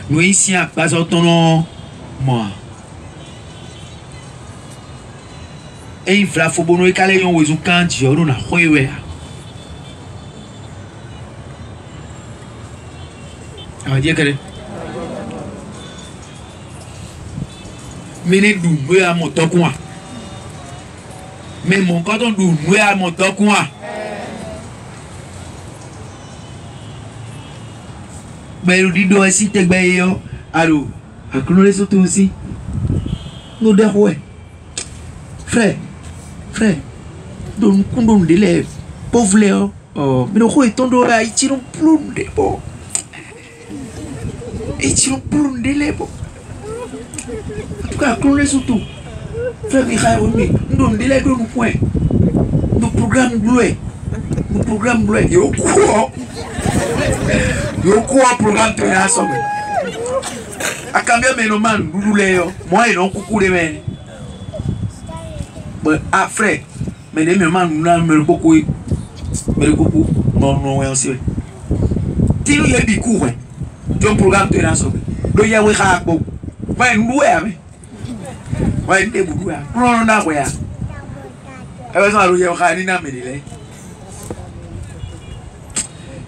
Nous ici à pas autonome moi. Et il faut que nous calaions aux quand tu as na fait. On va dire que mene doué à mon tocoin. Mais mon canton doué à mon tocoin. Mais le dido aussi te bayo. Allô, à nous les autres aussi. Nous de ouais. Frère, donc qu'on donne des lèvres. Pauvre Léo. Oh, mais le roi est tombé là, il tire un plomb de bon. Il tire un plomb de lèvres. Quand les autres, frère Michael, nous donnons des lettres au point. Nos programmes bleus. Yo quoi programme de la somme. A combien de man, nous l'aimons. Moi, ils ont coucou les mains. Ah, frère, mais les mamans, nous n'avons pas beaucoup. Mais le coucou, non, on sait. Si nous y a des cours, ton programme tu es dans son. Do ya we ha ko. Wa ndu ya me. Wa nde bu ya. Non na ko ya. E ba so ya ha ni na me le.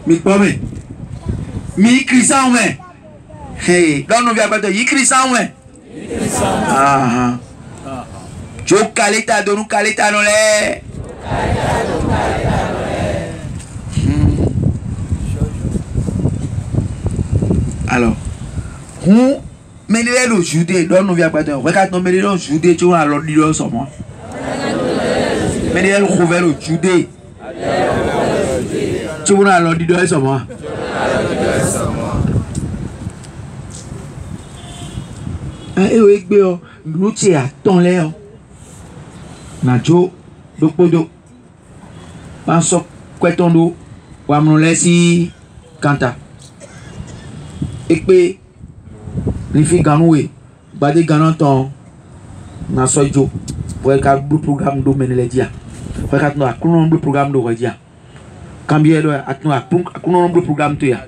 Mi pome. Mi Christian we. Hey, dans nous vient pas de y Christian we. Ah ah. Jo kalita do nu kalita no le. Alors, on menait le Judée, donc nous vient pas de. Regarde, nous menons le Judée, tu vois, alors dis-le sur moi. Menez le couvert le Judée. Tu vois, alors dis-le sur moi. Et oui, nous t'y attendons l'air. Nacho, dopodo. Pensons quoi ton dos, ou à mon laisser canta. Et puis, les filles ganouées, badé gananton, na soijo, pour le programme de mener dia. Pour le programme de redia. Combien de le programme tu as?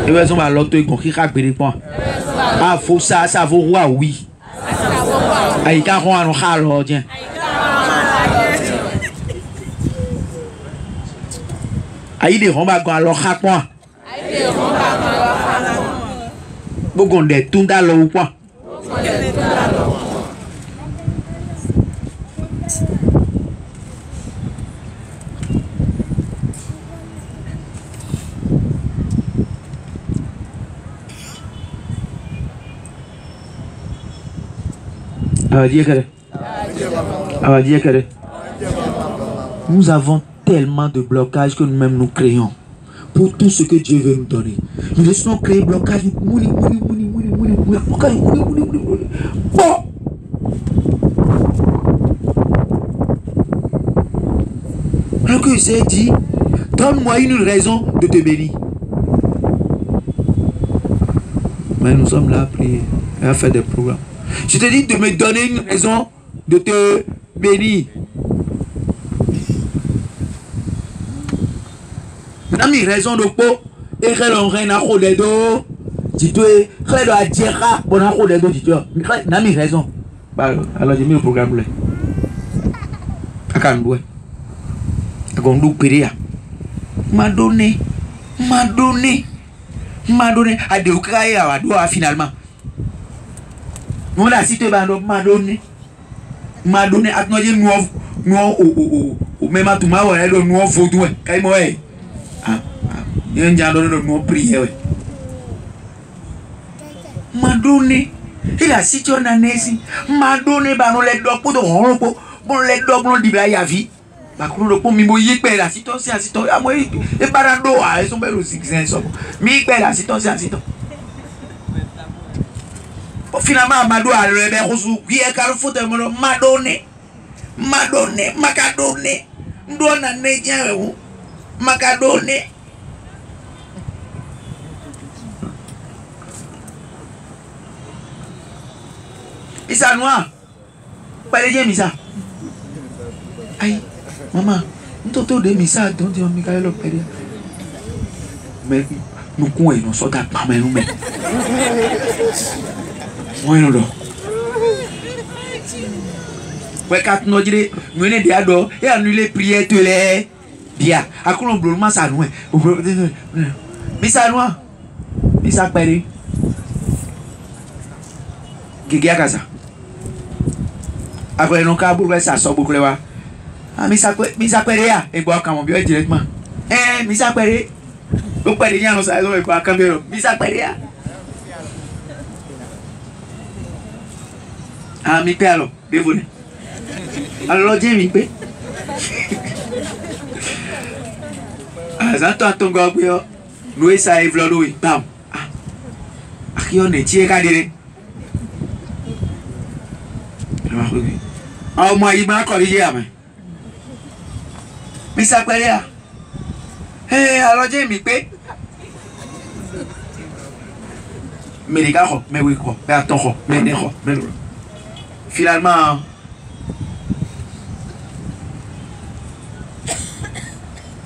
Et bien, on va l'autre qui a pris point. Ah, faut ça vaut roi, oui. Ah, il y a un roi, on tiens. Ah, il est roi, alors, point. Beaucoup de tout dans le point. Nous avons tellement de blocages que nous-mêmes nous créons pour tout ce que Dieu veut nous donner. Nous laissons créer blocage. Bon. Alors que j'ai dit, donne-moi une raison de te bénir. Mais nous sommes là à prier et à faire des programmes. Je te dis de me donner une raison de te bénir. Nami raison de quoi? Et qu'elle en reine à Rodedo. Dis-toi, qu'elle doit dire bon à Rodedo, dis-toi. Nami raison. Alors j'ai mis le programme là. Akandoué. Akandou Péria. M'a donné. À de Ukraine à Doha finalement. On a cité Bando, m'a donné. À nous dire nous même à tout ma ouais, nous photo. Quand moi il y a un donné de nous prier. M'a donné. Il a cité on a nesi. M'a donné bah nous les dogs pour de rond bon les dogs nous dit la vie. Bah nous le pour mi moyer per la cité à moi et barando ils sont belles aussi ça. Mi per la cité finalement Amadou a le bérosu qui est carrefour de mon m'a donné macadonné ndona neja ou macadonné Isa noir pas les misa aïe maman nous de misa donc on Michael opéré mais nous coin nous sortent pas mais nous mais ouais non ouais quand nous dire nous ne dia do et annuler prière te les dia akulon blonnement ça nous misa noir misa péré Gigia casa. Après non cas pour ça sort beaucoup là. Ah misa péria et boire comme bien directement. Misa péré. Donc pas rien non ça ils quoi cambier. Misa péria. Ah mi père alors, dévonné. Alors Dieu mi pé. Ah j'entends ton gars bio. Nous ça évolue bam. Ah qui on est tié cadré. Oh moi il m'a corrigé à moi. Mais ça quoi là? Alors j'ai mis pé. Mais les gars, mais oui quoi, mais attends mais finalement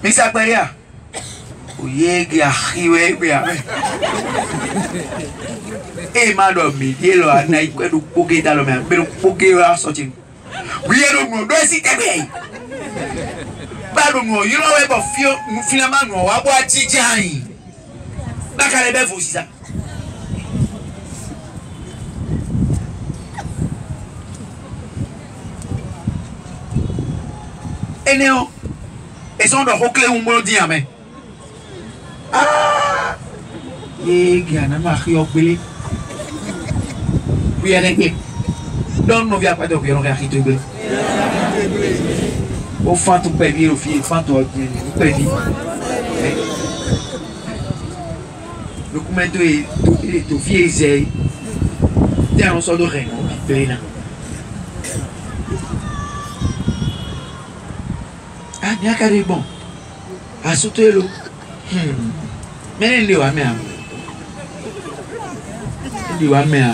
mais ça quoi là? Yegi ahiwe be. E mado mi dielo anai kwedu poke dalo me. Pero poke wa sorting. We don't know. Do see tebe. Bado no, you know we go feel finalement no wa bo ajijan. Bakale be fo sisa. Eneo. Et sont de reclé ou mon diamant. Ah! Et Gana Marie au Billy. Oui, elle est. Donc, nous vient pas de rien à quitter. Au fond, tu peux vivre au fil, fantôme, tu peux vivre. Le commentaire est tout vieille. Tiens, on sort de rien, on vit là. Ah, il y a carré bon. Ah, sauter l'eau. Mais il y a même. Il y a même.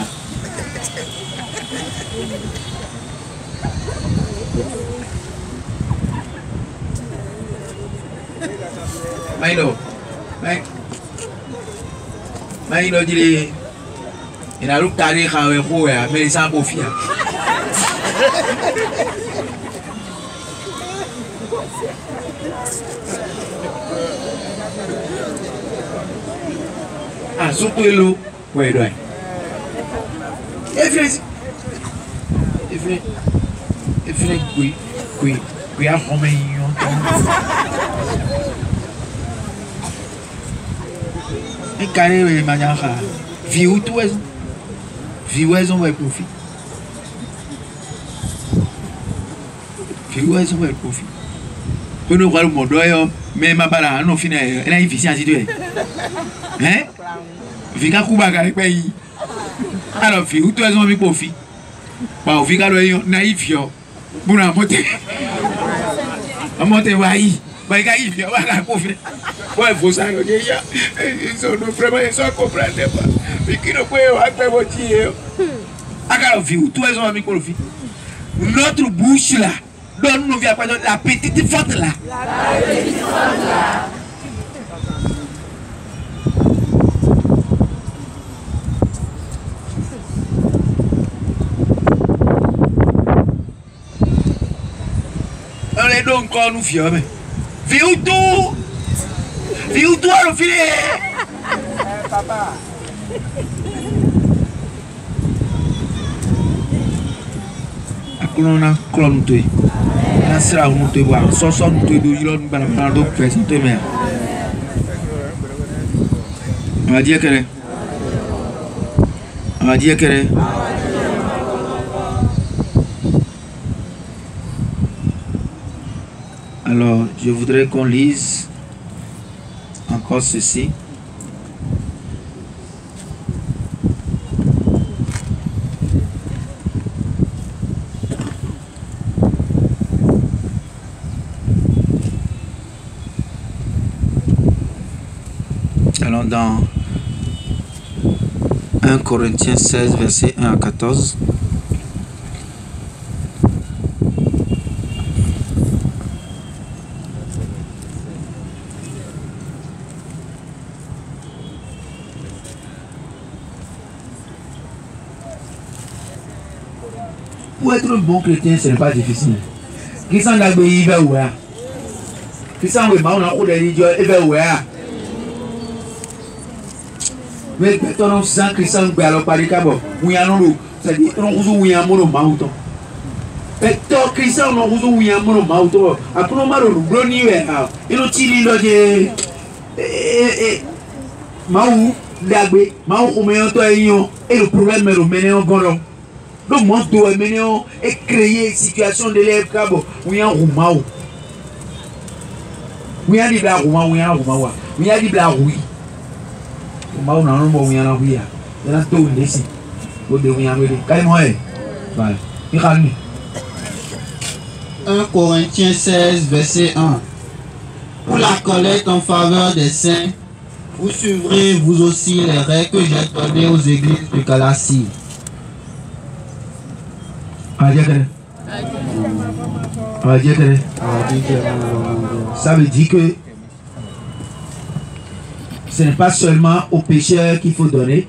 Maïlo. Maïlo dit il a le carré quand il est mais il s'en profite. Ah, surtout l'eau. Oui, oui. Oui, à Romain. Et carré, oui, manière. Vie où tout est. Vie où est-ce qu'on va profiter. Vie où est-ce qu'on va profiter. Quand nous voyons le monde, mais ma balade, on finit. Elle a une efficience. Hein? Vika Kubaga le pays. Alors, fi, où tu as envie pour fi? Bah, Vika le naïf yo. Bouna monter. A monter waï. Bah, il naïf yo. Voilà, pour fi. Ouais, faut ça. Ils sont vraiment, ils sont comprendre pas. Mais qui ne peut pas faire votre dire. Alors, fi, où tu as envie pour fi? Notre bouche là. Donne-nous via la petite faute là. La petite faute là. On est donc encore nous fiers. Viens tout. Viens tout à le filet. Papa. Akulona klon tu. Na sera nous te voir. So nous te do ilon bana do present te mer. On va dire que Alors, je voudrais qu'on lise encore ceci. Allons dans 1 Corinthiens 16, versets 1 à 14. Pour être un bon chrétien, ce n'est pas difficile. Qui s'en a besoin, il va où? Qui s'en va, on a il va où? Mais quand on sent que ça va alors par les cabos, oui, c'est-à-dire on joue oui à mon mauton. Mais tant que ça on joue oui à mon mauton, après on m'a le broni et on tire le Maou, l'agbe, Maou, on met un toit et le problème est le mener en golon. Le monde doit mener et créer une situation de l'élève cabo, oui, en Roumaou. Oui, en Libla Rouma, oui, en Roumaou, oui, en Libla Roui. Roumaou, non, non, oui, en Rouia. Il y a tout ici. Vous devez en aller. Calme-moi, voilà. Il calme. 1 Corinthiens 16, verset 1. Pour la collecte en faveur des saints, vous suivrez vous aussi les règles que j'ai données aux églises de Galatie. Ça veut dire que ce n'est pas seulement aux pécheurs qu'il faut donner,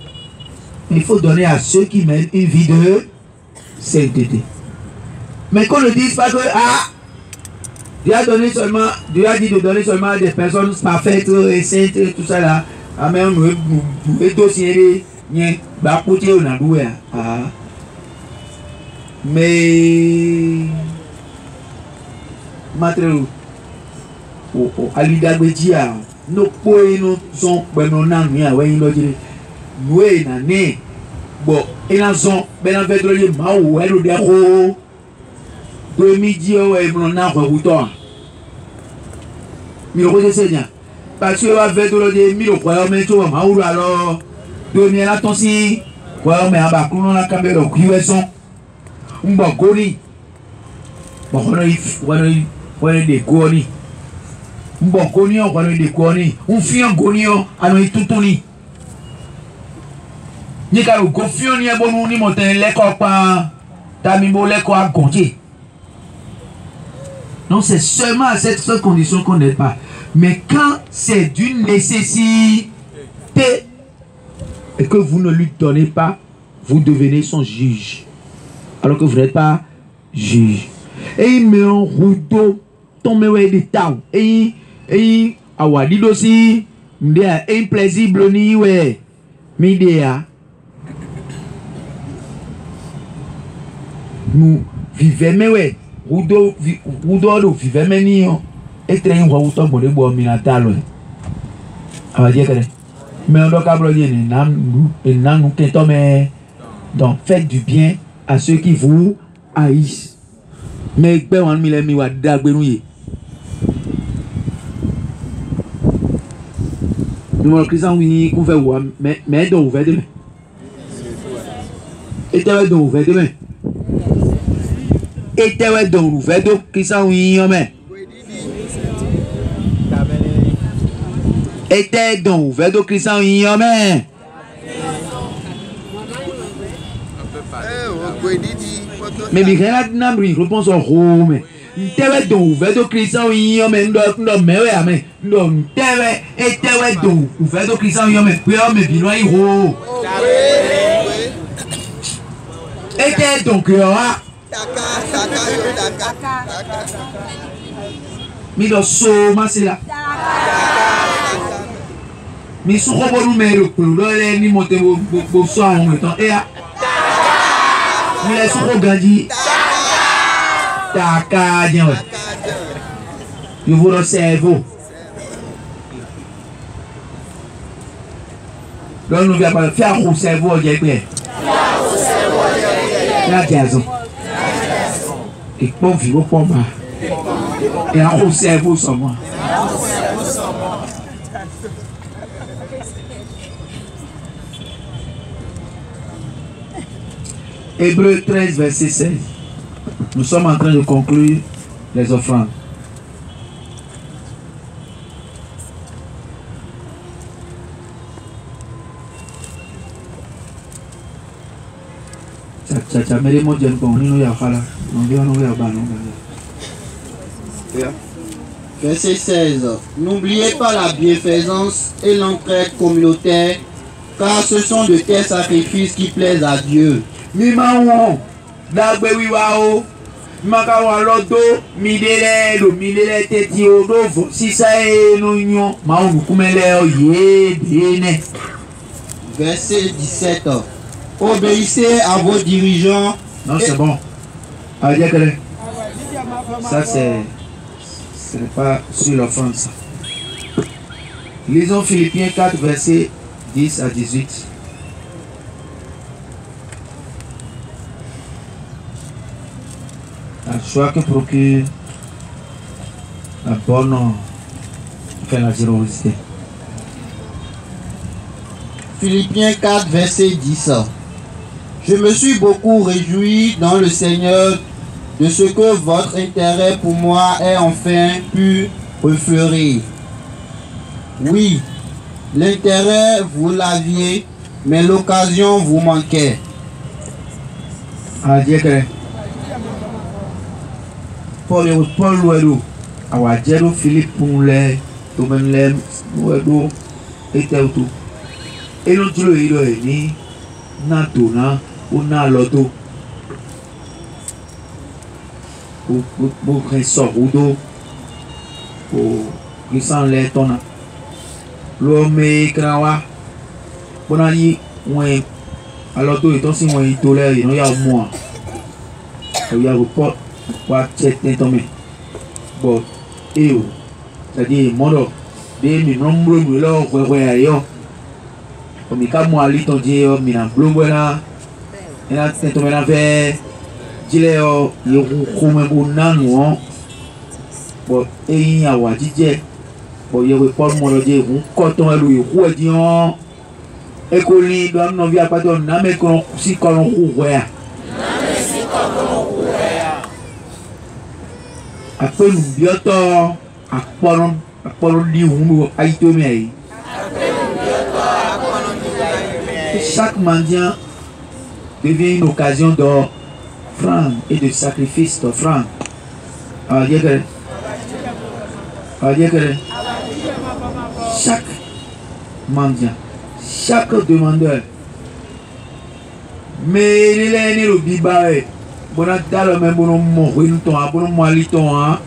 mais il faut donner à ceux qui mènent une vie de sainteté. Mais qu'on ne dise pas que Dieu a donné seulement, Dieu a dit de donner seulement à des personnes parfaites et saintes et tout ça là. Amen. Mais matériaux alida betia no poe no son beno na nua we no jire noe na ne bo ina son bena vedro ye ma wo ero de ko do mi ji o e mo na ko buto mi ro je senya parce que va vedro de mi ro ko me to ma wo alo do mi la ton si ko me aba kuno na kamero kuweson mbo goni bo hono if wano de goni mbo goni o wano de goni fion goni o ano itutuni ni ka go fion ni ebonu ni moten leko pa tami mo leko agonje. Non, c'est seulement à cette seule condition qu'on n'aide pas. Mais quand c'est d'une nécessité et que vous ne lui donnez pas, vous devenez son juge. Alors que vous n'êtes pas juge. Et il met un rouleau, tombe des temps. Et il a dit aussi, il a un plaisir ni ouais. Mais nous vivons, mais ouais. Rouleau vivons, mais nous et très un rouleau pour les bois minatal. On va dire que mais on doit cabloyer et nous donc faites du bien à ceux qui vous haïssent. Mais ben on mille mi wa dagbenouye. Nous le Christian oui qu'on fait ou mais donc ouvert demain. Et t'es donc ouvert demain. Et t'es donc ouvert donc Christian oui mais. Et t'es donc ouvert donc Christian oui mais. Mais bien là n'a rien réponse au home. T'es donc ouvert donc Christian oui mais non mais ouais mais non t'es et t'es donc ouvert donc Christian oui mais mais bien là il et t'es donc mi do so masila mi so ko bonu me ro lo le ni mo te bo so àwọn ìtàn e a mi le so ko ganji taka jen we you voro servo lo nu bi apa fi akun servo je pe la jazo e pon fi wo pon ba e akun servo so mo Hébreux 13, verset 16. Nous sommes en train de conclure les offrandes. Verset 16. N'oubliez pas la bienfaisance et l'entraide communautaire, car ce sont de tels sacrifices qui plaisent à Dieu. Mimawo dagbe wiwa o makawa lodo midele teti odo sisa eno nyon ma onukumele oye biene. Verset 17. Obéissez à vos dirigeants. Non, c'est bon. Ça ce n'est pas sur l'offrande ça. Lisons Philippiens 4 verset 10 à 18. La joie que procure la bonne fait la générosité. Philippiens 4 verset 10. Je me suis beaucoup réjoui dans le Seigneur de ce que votre intérêt pour moi ait enfin pu refleurir. Oui, l'intérêt vous l'aviez, mais l'occasion vous manquait. Paul Wedo, Awajero Philippe Poulé, Tomenlem, Wedo, était autour. Et l'on dit le ni natona ou na loto. Pour sort ou do pour sans les tona. L'homme krawa. Bon ali ouais alors tout est aussi moins toléré il y a moi. Il y a report quoi c'est tombé. Bon et c'est-à-dire mono des mi nombreux là ouais yo. Comme quand moi ali ton dit mi na blongo là. Et là c'est tombé là vers jile yo comme bon nanu. Bon et il y a wa dije. Bon il report mono dit on coton lui ou dit on écoli doit non via pas de name qu'on si qu'on ouvert. Après nous bientôt à Polo di Humu Aitomei. Chaque mendiant devient une occasion d'offrande et de sacrifice d'offrande. Alors dire que chaque mendiant, chaque demandeur, mais il est né le bibaé. Bon, dans le même bon mourir ton, bon mourir ton, hein.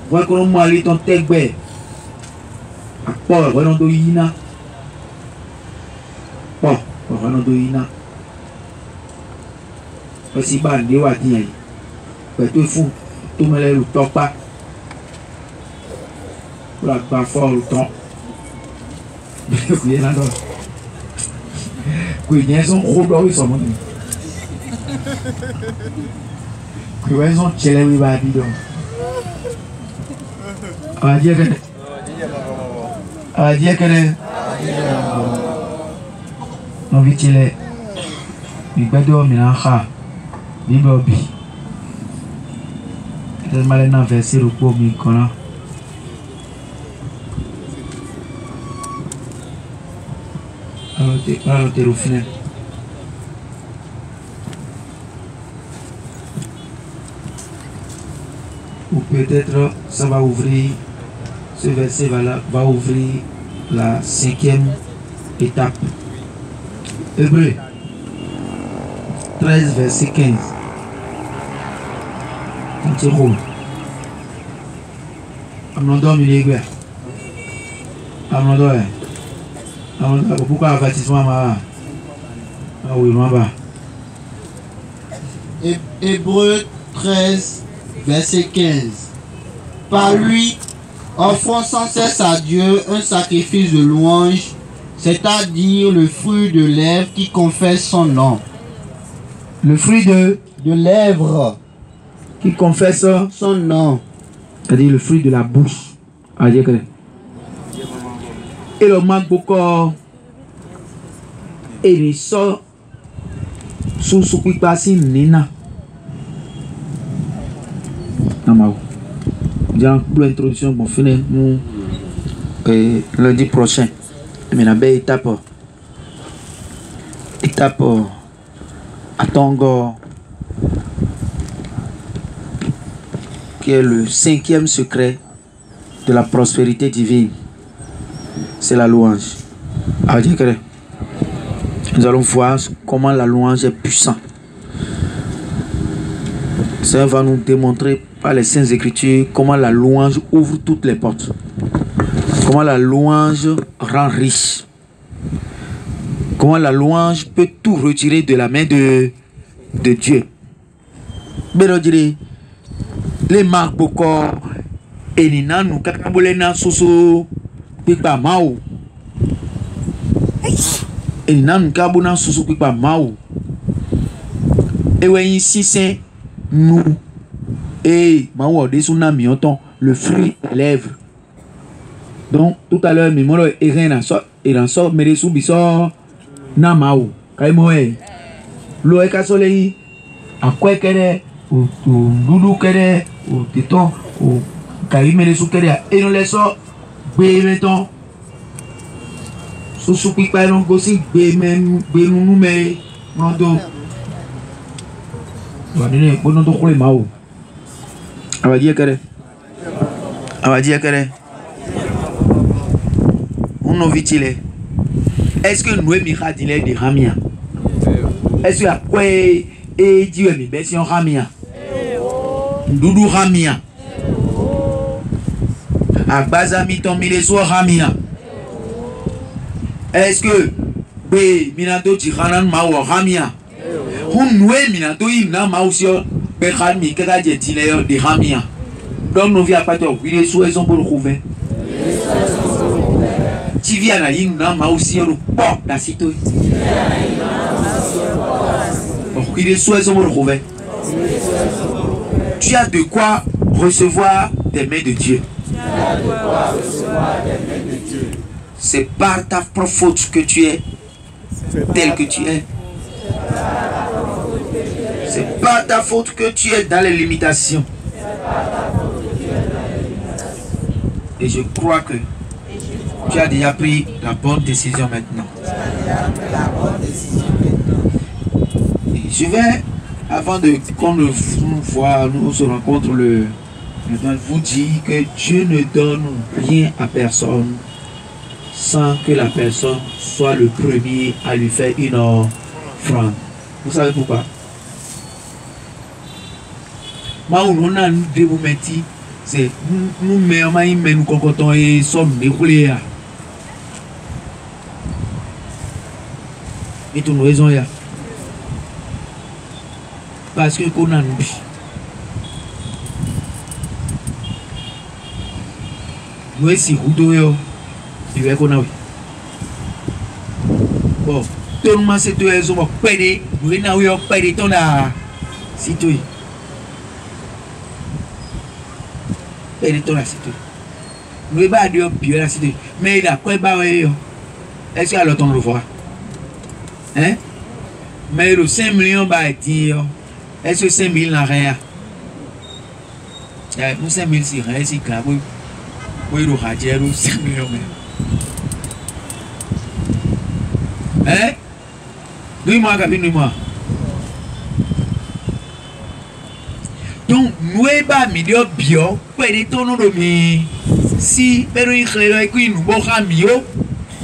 Voilà qu'on mourir ton tegbe. À Paul, voilà do ina. Bon, voilà do ina. Parce que bah ne va dire. Parce que fou, tout me le top pas. Pour la pas fort le temps. Bien là donc. Ils sont gros ils sont montés. Ils sont chelés oui bah bidon. Ah dire que non vite chelé. Il va dormir ménacha. Bibobi. C'est mal à verser le pauvre Mikona. Alors t'es au final. Ou peut-être ça va ouvrir, ce verset va ouvrir la 5e étape. Hébreux 13 verset 15. Quand tu roules. Amlandor Miligwe. Amlandor. Pourquoi avertissement ma? Ah oui, ma bas. Hébreux 13 verset 15. Par lui, offrons sans cesse à Dieu un sacrifice de louange, c'est-à-dire le fruit de lèvres qui confesse son nom. Le fruit de lèvres qui confesse son nom. C'est-à-dire le fruit de la bouche. Ah, dire que et le manque beaucoup et il sort sous ce qui passe nina. Non, j'ai pour l'introduction bon finir nous lundi prochain. Mais la belle étape à Tongo qui est le 5e secret de la prospérité divine. C'est la louange. Alors, nous allons voir comment la louange est puissante. Ça va nous démontrer par les Saintes Écritures comment la louange ouvre toutes les portes. Comment la louange rend riche. Comment la louange peut tout retirer de la main de Dieu. Mais on dirait, les marques beaucoup et ni nan nous kakabolena soso pipa mau. Et nan kabona soso pipa mau. Et ouais ici c'est nous et mau de son ami autant le fruit des lèvres. Donc tout à l'heure mais moi et rien en sort mais les sous-biso na mau kaimoe lo e kasolei akwe kere o dudu kere o titon o kaime les sous-kere et nous les sort gbe meton sous pipa non gosi gbe men gbe nous mais mondo va donner bon do kole mau ava dire kere On vit-il. Est-ce que nous mira dile de ramia? Est-ce que quoi et Dieu mi besion ramia? Doudou ramia. Agbazami tombi les soirs ramia. Est-ce que be minato tiranan ma wa ramia? On nous minato ina ma aussi be rami kaka jetile de ramia. Donc nous via pas toi, il est sous raison pour le trouver. Tu viens à l'île, ma aussi le port la cité. Il est sous raison pour le trouver. Tu as de quoi recevoir des mains de Dieu. C'est par ta propre faute que tu es tel que tu es. C'est par ta faute que tu es dans les limitations. Et je crois que tu as déjà pris la bonne décision maintenant. Et je vais, avant de qu'on nous voit, nous se rencontre vous dire que Dieu ne donne rien à personne sans que la personne soit le premier à lui faire une offrande. Vous savez pourquoi? Moi, on a des moments, c'est nous mettons nous concordons et sommes déroulés. Et tu nous raison là. Parce que qu'on a nous. Nous si vous doyez, tu vas qu'on a oui. Bon, tout le monde c'est tout les hommes pédé, nous n'avons pas pédé ton là, si tu. Pédé ton là si tu. Nous pas dire bien là si tu. Mais il a quoi bah ouais. Est-ce qu'il a le temps de le voir? Hein? Mais le 5 millions va dire, est-ce que 5 000 n'a rien? Nous 5 000 c'est rien, c'est grave. Oui, le radier, 5 millions. Hein? Dis-moi, Gabi, dis-moi. Donc, nous n'avons pas mis de bio, pas de ton nom de mi. Si, mais nous avons dit que nous avons mis de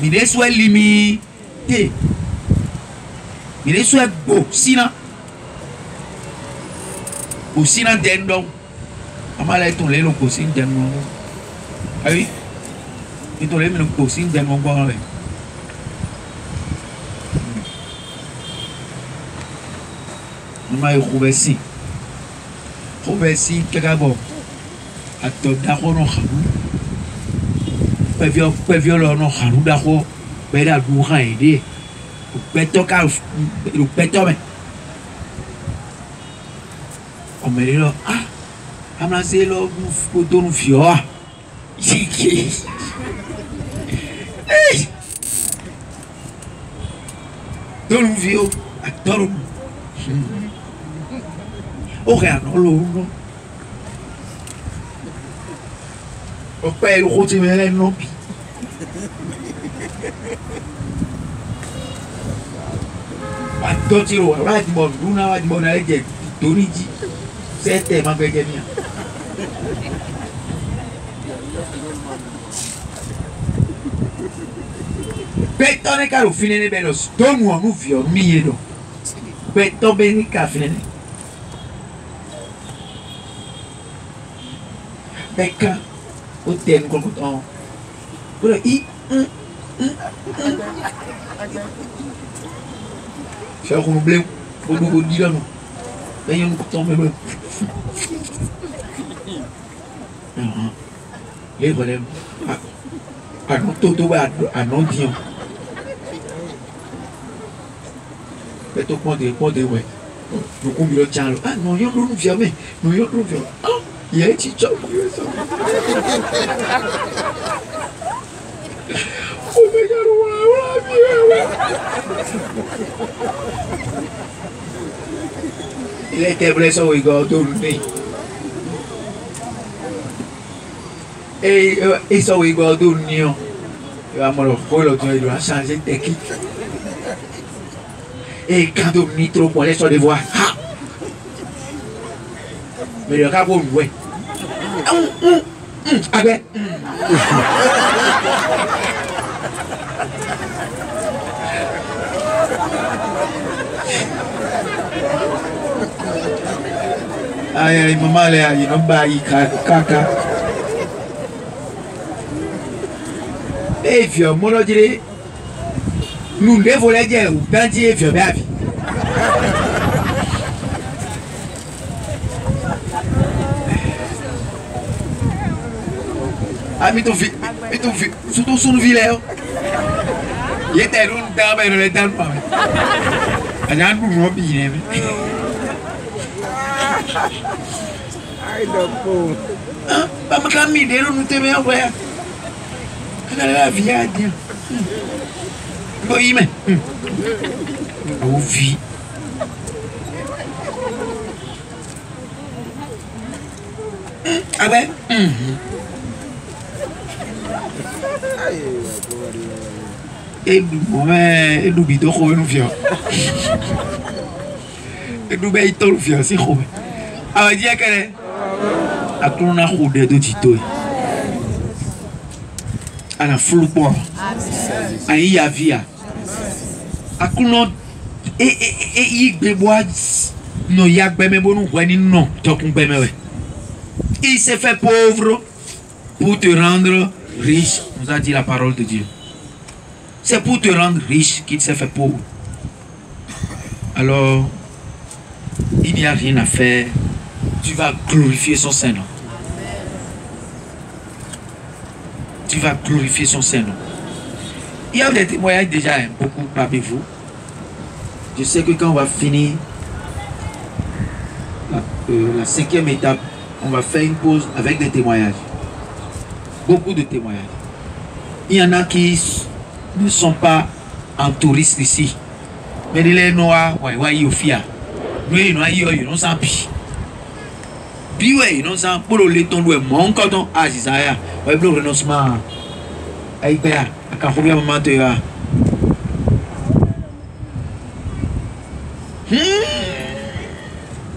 mais des soins limités. Mais des soins beaux, sinon. Ou sinon, d'endon. Comment là, ton lait, le cosin d'endon. Ah oui? Et ton lait, le cosin d'endon. Nous m'avons trouvé ici. Trouvé ici, quelqu'un bon. Attends, d'accord, non, pas violent, non, d'accord, mais là, nous avons aidé. Le pétard, mais. On me dit là, ah, on a dit là, pour ton vieux. Ton vieux, attends. Oh, regarde, non. On paye le routier, mais non. Attends, tu vois, là, tu vois, nous n'avons pas de dit, Tony dit, c'est tellement bien. Péton est qu'à finir les bélos, donne-moi, nous vions, milliers d'eau. Péton béni qu'à finir. Mais quand, au thème, quand on. Pour le i. Je vais vous blé, pour nous dire non. D'ailleurs, nous tombons même. Les problèmes. À non toto, à non dion. Mais tout le monde est ouais. Nous combien le tient. Ah non, il y a nous jamais. Nous y a nous jamais. Ah, il y a un petit chat. Oh my God, il était blessé au gars tourné. Et ça au gars tourné. Il va me le faire, il doit changer de technique. Et quand on est trop pour les de voir, mais le gars pour jouer. Aïe, maman, il y a un bail caca. Et vieux, mon dieu, nous devons les dire, ou bien dire, vieux, baby. Ah, mais ton fils, surtout son vilain. Il était là, il était là, il était là, Ai da pô. Vamos caminhar, não tem mesmo, ué. Aquela viadinha. Oi, mãe. Ouvi. Ah, ouais? Et nous bidons, on nous vient. Et nous bidons, on nous vient, c'est quoi? Ah, on dit à quel est? À tout le monde de Tito. À la floupon. À Yavia. À tout le monde. Et il déboise. Non, il y a bien bon non. Il s'est fait pauvre pour te rendre riche. Nous a dit la parole de Dieu. C'est pour te rendre riche qu'il s'est fait pauvre. Alors, il n'y a rien à faire. Tu vas glorifier son Saint-Nom. Tu vas glorifier son Saint-Nom. Il y a des témoignages déjà beaucoup parmi vous. Je sais que quand on va finir la 5e étape, on va faire une pause avec des témoignages. Beaucoup de témoignages. Il y en a qui ne sont pas en touriste ici. Mais les noirs, ils ont biwe non san polo le ton we mon koton azizaya we blo renoncement ay bea aka khobia mama to ya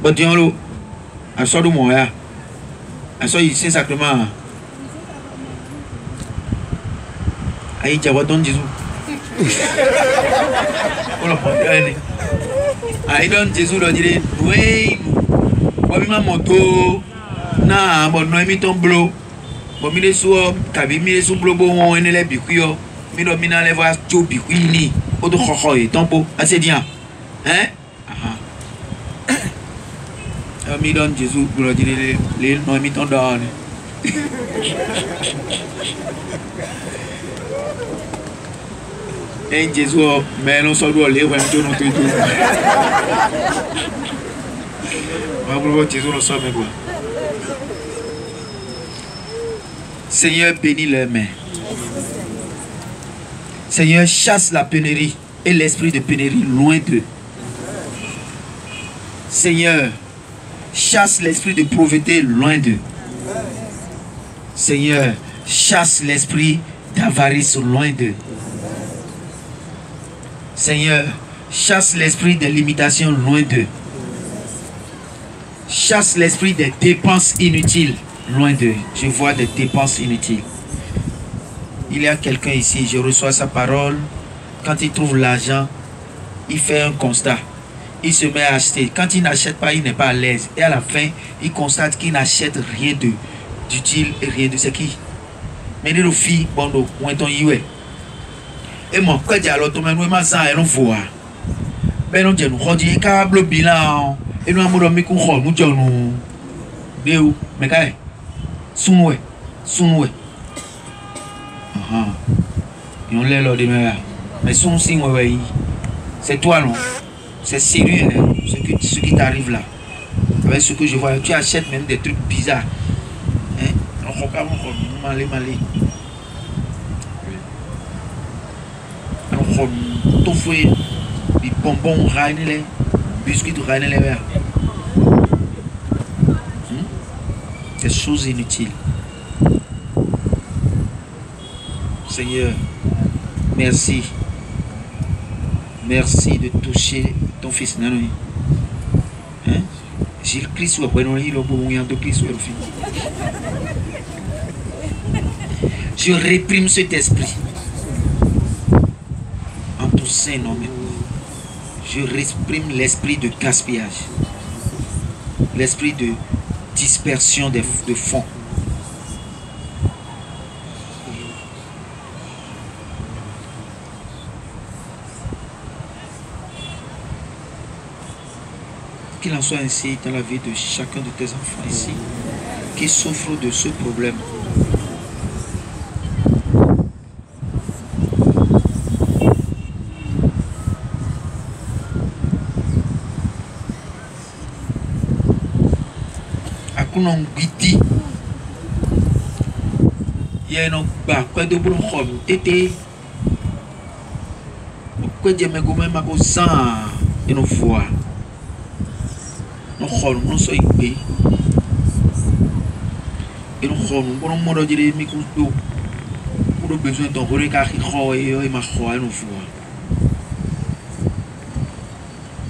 bodiolo aso do moya aso yi saint sacrement ay jawa don Jésus ola pondele ay don Jésus do dire we ma moto na bon no mi ton blo bo mi le so tabi mi le so blo bo won ene le bikuyo mi do mi na le va jo bikuini o do khokhoi e tompo assez bien hein mi don Jésus blo dire le no mi ton don en Jésus mais non so do le wa jo no to Seigneur, bénis leurs mains. Seigneur, chasse la pénurie et l'esprit de pénurie loin d'eux. Seigneur, chasse l'esprit de pauvreté loin d'eux. Seigneur, chasse l'esprit d'avarice loin d'eux. Seigneur, chasse l'esprit de limitation loin d'eux. Chasse l'esprit des dépenses inutiles loin d'eux. Je vois des dépenses inutiles. Il y a quelqu'un ici, je reçois sa parole. Quand il trouve l'argent, il fait un constat. Il se met à acheter. Quand il n'achète pas, il n'est pas à l'aise. Et à la fin, il constate qu'il n'achète rien d'utile et rien de ce qui. Mais les filles, bon, où est-on y? Et mon frère dit alors, tu m'as dit, et non, voit. Ben non, je nous redis, car le bilan. Et nous avons mis qu'on nous disons nous mais quand sunwe et on l'a là demain mais son signe c'est toi non c'est sérieux ce qui t'arrive là avec ce que je vois tu achètes même des trucs bizarres hein on regarde malé on tout fait des bonbons rainés biscuits rainés les verts. Des choses inutiles. Seigneur, merci. Merci de toucher ton fils. Hein? Jésus-Christ, je réprime cet esprit. En ton Saint-Nom maintenant. Je réprime l'esprit de gaspillage, l'esprit de dispersion de fonds. Qu'il en soit ainsi dans la vie de chacun de tes enfants ici, qui souffrent de ce problème. Akunon guiti, yeno ba kwa de bulu khom tete, kwa jeme gome mako san eno voix. Non so igbe et nous sommes pour nous modo dire mi kudo pour besoin de regarder kho et ma kho nous voit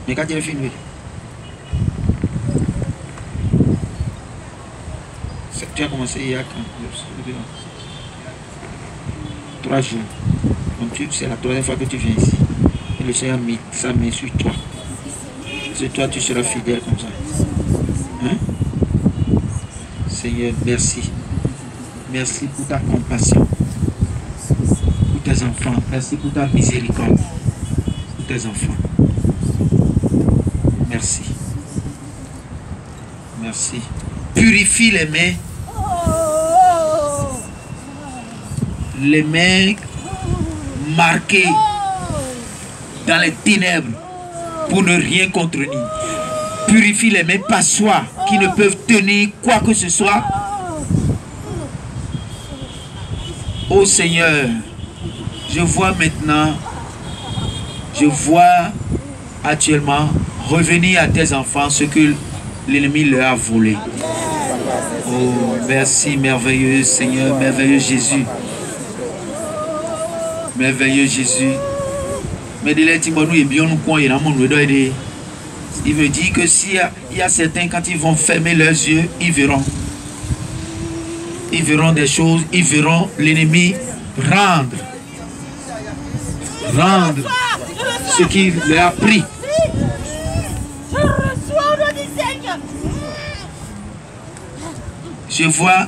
mais quand tu fini c'est tu as commencé il y a 3 jours donc c'est la troisième fois que tu viens ici et le Seigneur a mis sa main sur toi. C'est toi, tu seras fidèle comme ça. Hein? Seigneur, merci. Merci pour ta compassion. Pour tes enfants. Merci pour ta miséricorde. Pour tes enfants. Merci. Merci. Purifie les mains. Les mains marquées dans les ténèbres. Pour ne rien contenir. Purifie les mains passoires qui ne peuvent tenir quoi que ce soit. Ô Seigneur, je vois maintenant, je vois actuellement revenir à tes enfants ce que l'ennemi leur a volé. Oh, merci merveilleux Seigneur, merveilleux Jésus. Merveilleux Jésus. Mais il veut dire que s'il y a certains, quand ils vont fermer leurs yeux, ils verront. Ils verront des choses, ils verront l'ennemi rendre ce qu'il leur a pris. Je vois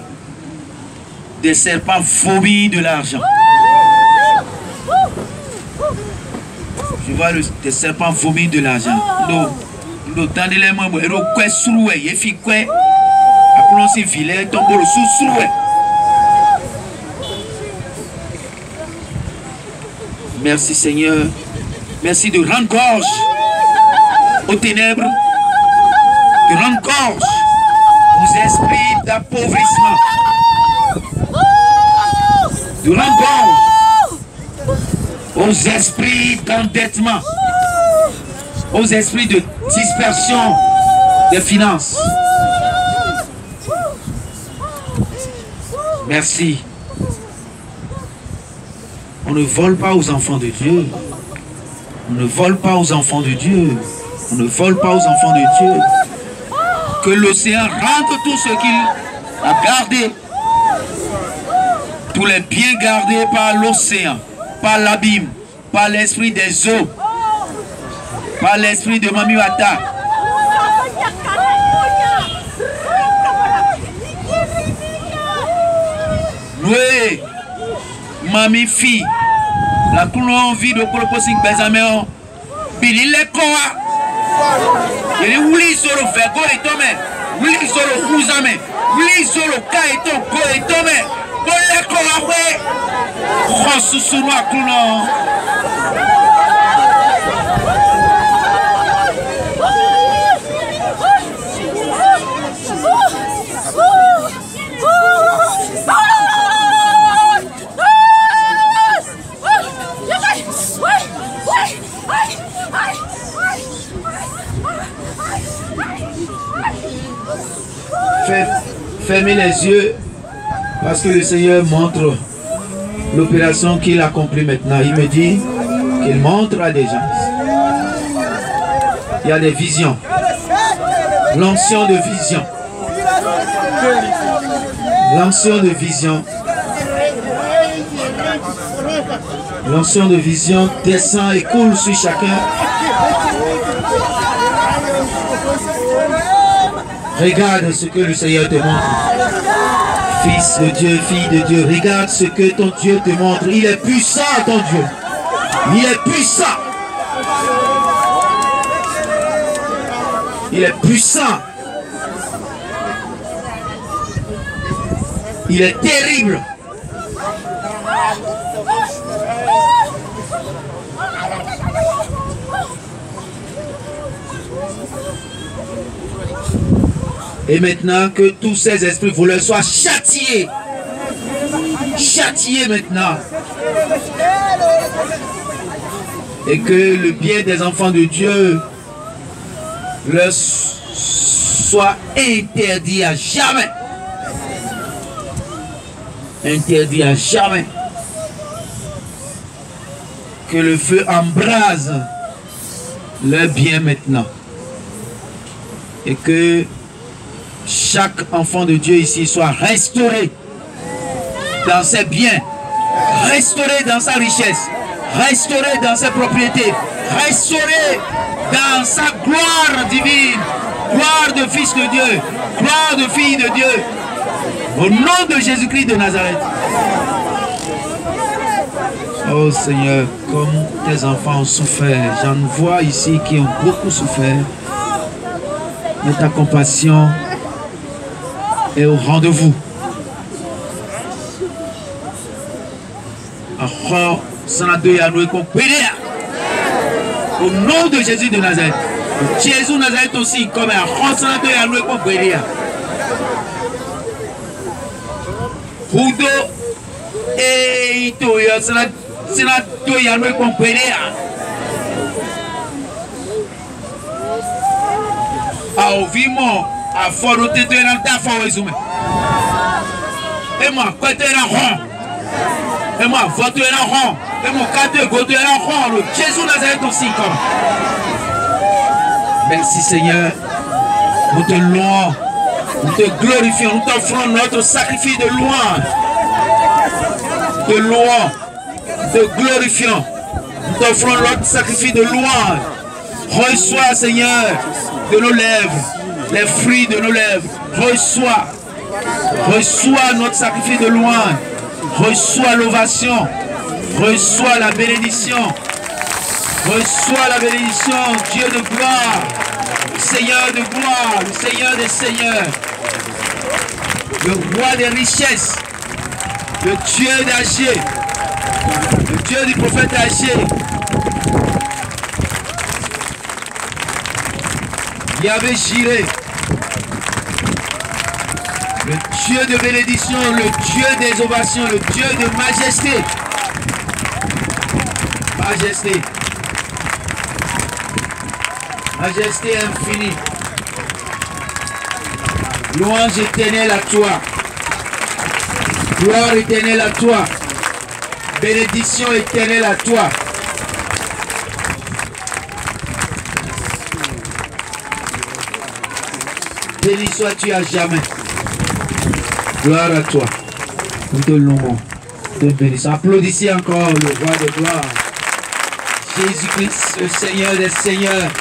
des serpents vomir de l'argent. Je vois des serpents vomir de l'argent. Merci Seigneur. Merci de rendre gorge aux ténèbres, de rendre gorge aux esprits d'appauvrissement, de rendre gorge aux esprits d'endettement, aux esprits de dispersion des finances. Merci. On ne vole pas aux enfants de Dieu. On ne vole pas aux enfants de Dieu. On ne vole pas aux enfants de Dieu. Que l'océan rende tout ce qu'il a gardé. Tous les biens gardés par l'océan, par l'abîme, par l'esprit des eaux, par l'esprit de Mamiwata. Oui, Mami fille, la coulon vie de Koloposing Bezaméon, Billy Lekoa, il est Willy Zoro Vergo et Tomé, Willy Zoro Rouzame, Willy Zoro Kaito Go et Tomé, Bolekoa, ouais, Rosusuma Coulon. Fermez les yeux parce que le Seigneur montre l'opération qu'il accomplit maintenant. Il me dit qu'il montre à des gens. Il y a des visions. L'onction de vision. L'onction de vision. L'onction de vision descend et coule sur chacun. Regarde ce que le Seigneur te montre. Fils de Dieu, fille de Dieu, regarde ce que ton Dieu te montre. Il est puissant, ton Dieu. Il est puissant. Il est puissant. Il est terrible. Et maintenant que tous ces esprits voleurs soient châtiés. Châtiés maintenant. Et que le bien des enfants de Dieu leur soit interdit à jamais. Interdit à jamais. Que le feu embrase leur bien maintenant. Et que chaque enfant de Dieu ici soit restauré dans ses biens, restauré dans sa richesse, restauré dans ses propriétés, restauré dans sa gloire divine, gloire de fils de Dieu, gloire de fille de Dieu, au nom de Jésus-Christ de Nazareth. Oh Seigneur, comme tes enfants ont souffert, j'en vois ici qui ont beaucoup souffert, mais ta compassion est au rendez-vous. Au nom de Jésus de Nazareth. Jésus de Nazareth aussi, comme un Hudo et Itoya, c'est la Toya no compéria. A ouvimos a foro de na da fo ezume. E mo kwete na ron. E mo voto na ron. E mo kate goto na ron. Jésus Nazareth aussi comme. Merci Seigneur. Nous te louons. Nous te glorifions, nous t'offrons notre sacrifice de louange. De louange, de glorifions. Nous t'offrons notre sacrifice de louange. Reçois, Seigneur, de nos lèvres, les fruits de nos lèvres. Reçois. Reçois notre sacrifice de louange. Reçois l'ovation. Reçois la bénédiction. Reçois la bénédiction, Dieu de gloire. Seigneur de gloire, le Seigneur des seigneurs, le roi des richesses, le Dieu d'Agé, le Dieu du prophète Agé, Yahvé Jiré, le Dieu de bénédiction, le Dieu des ovations, le Dieu de majesté, majesté. Majesté infinie, louange éternelle à toi, gloire éternelle à toi, bénédiction éternelle à toi. Béni sois-tu à jamais, gloire à toi, nous te louons, te bénissons. Applaudissez encore le roi de gloire, Jésus-Christ, le Seigneur des seigneurs.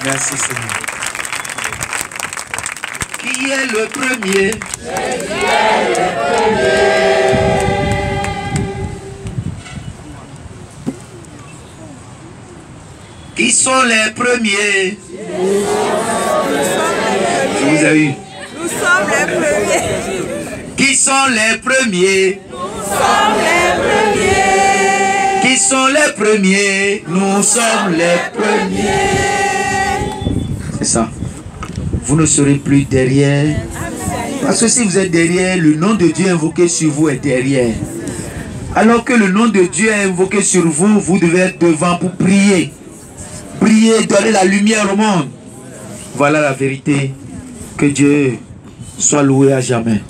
Merci Seigneur. Qui est le premier? Qui sont les premiers? Je vous ai eu. Nous sommes les premiers. Qui sont les premiers? Nous sommes les premiers. Qui sont les premiers? Nous sommes les premiers. C'est ça. Vous ne serez plus derrière. Parce que si vous êtes derrière, le nom de Dieu invoqué sur vous est derrière. Alors que le nom de Dieu est invoqué sur vous, vous devez être devant pour prier. Prier, donner la lumière au monde. Voilà la vérité. Que Dieu soit loué à jamais.